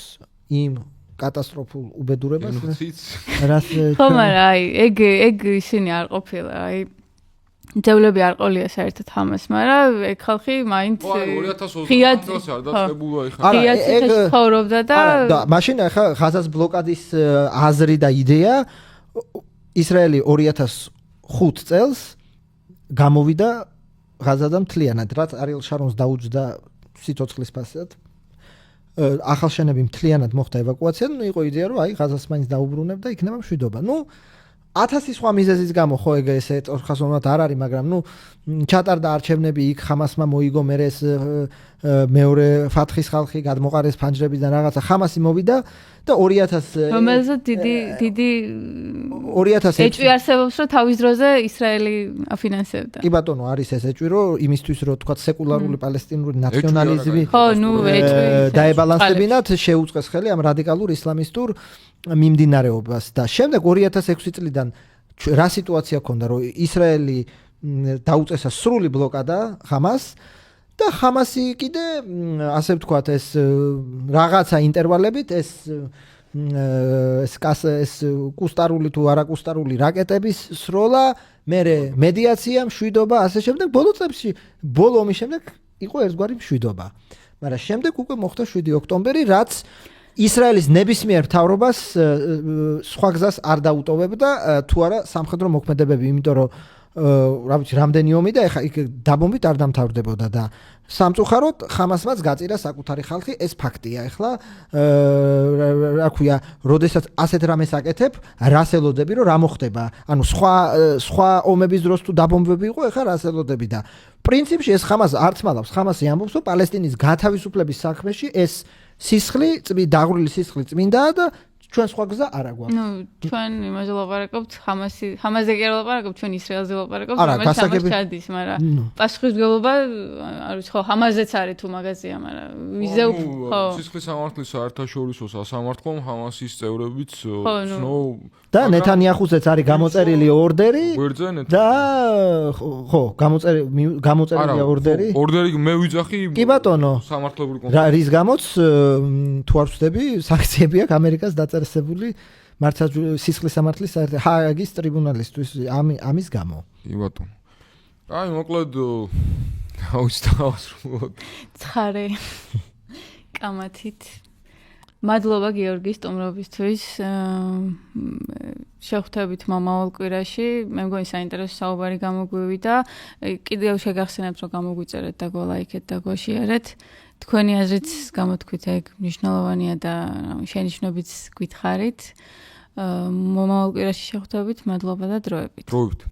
იმ კატასტროფულ უბედურებას რაც ხო მაგრამ აი ეგ ისინი არ ყოფილა აი ძევლები არ ყოლია საერთოდ ჰამას, მაგრამ ეგ ხალხი მაინც 2020 წელს არ დაწყებულა ეხლა. ეგ ცხოვრობდა და მაშინ ახლა ღაზას ბლოკადის აზრი და იდეა ისრაელი 2005 წელს გამოვიდა ღაზადან მთლიანად, რაც არიელ შარონს დაუჯდა სიცოცხლის ფასად. ახალშენები მთლიანად მოხდა ევაკუაცია, ნუ იყო იდეა რომ აი ღაზას მაინც დაუბრუნებ და იქნება მშვიდობა. ნუ 1000 სხვა მიზეზის გამო ხო ეგ ესე 400-ად არ არის, მაგრამ ნუ ჩატარდა არჩევნები იქ ხამასმა მოიგო მერე ეს მეორე ფათხის ხალხი გადმოყარეს ფანჯრებიდან რაღაცა ხამასი მოვიდა და 2000 რომელზეც დიდი 2000 ეჭვი არსებობს რომ თავის დროზე ისრაელი აფინანსებდა. კი ბატონო არის ეს ეჭვი რომ იმისთვის რომ თქვა სეკულარული პალესტინური ნაციონალიზმი ხო ნუ ეჭვი დაებალანსებინათ შეუწყეს ხელი ამ რადიკალურ ისლამისტურ მიმდინარეობას და შემდეგ 2006 წლიდან რა სიტუაცია ქონდა რომ ისრაელი დაუწესა სრული ბლოკადა ხამას და ხამასი კიდე ასე ვთქვათ ეს რაღაცა ინტერვალებით ეს კუსტარული თუ არაკუსტარული რაკეტების სროლა მერე მედიაცია მშვიდობა ასე შემდეგ ბოლო წლებში ბოლო ომის შემდეგ იყო ერთგვარი მშვიდობა მაგრამ შემდეგ უკვე მოხდა 7 ოქტომბერი რაც ისრაელის ნებისმიერ მთავრობას სხვა გზას არ დაუტოვებდა თუ არა სამხედრო მოქმედებები, იმიტომ რომ რა ვიცი, რამდენი ომი და ეხა იქ დაბომბით არ დამთავრდებოდა და სამწუხაროდ ხამასმაც გაწირა საკუთარი ხალხი, ეს ფაქტია. ეხლა რა ქვია, როდესაც ასეთ რამეს აკეთებ, რას ელოდები რომ რა მოხდება? ანუ სხვა ომების დროს თუ დაბომბები იყო, ეხლა რას ელოდები და პრინციპში ეს ხამას არ თმალავს. ხამასი ამბობს, რომ პალესტინის გათავისუფლების საქმეში ეს სისხლი, დაღვრილი სისხლი წმინდაა და ჩვენ სხვა გზა არ აგვაქვს. ნუ ჩვენ იმაზე ლაპარაკობთ, ხამაზე კი არ ლაპარაკობთ, ჩვენ ისრაელზე ლაპარაკობთ, არა, რომელიც ამას გასაგები- ჩადის, მაგრამ პასუხისმგებლობა არ ვიცი, ხო, ხამაზეც არის თუ მაგაზია, მაგრამ ვიზე ხო. სისხლის სამართლის საერთაშორისო სასამართლომ ჰამასის წევრებიც ხო, ნუ. ცნო და ნეთანიახუზეც არის გამოწერილი ორდერი გვერდზე და ხო, გამოწერილია ორდერი. ორდერი მე ვიძახი კი ბატონო. სამართლებრივი რის გამოც თუ არ ვწდები, სანქციები აქვს ამერიკას დაწესებული სისხლის სამართლის ჰააგის ტრიბუნალისთვის ამის გამო. კი ბატონო. აი მოკლედ დავისრულოთ. ცხარე კამათით. მადლობა გიორგი სტუმრობისთვის. შევხვდებით მომავალ კვირაში. მე მგონი საინტერესო საუბარი გამოგვივიდა. კიდევ შეგახსენებთ, რომ გამოგვიწერეთ და გოლაიქეთ და გოშიარეთ. თქვენი აზრიც გამოთქვით, ეგ მნიშვნელოვანია და შენიშვნებიც გითხარით. მომავალ კვირაში შევხვდებით. მადლობა და დროებით. დროებით.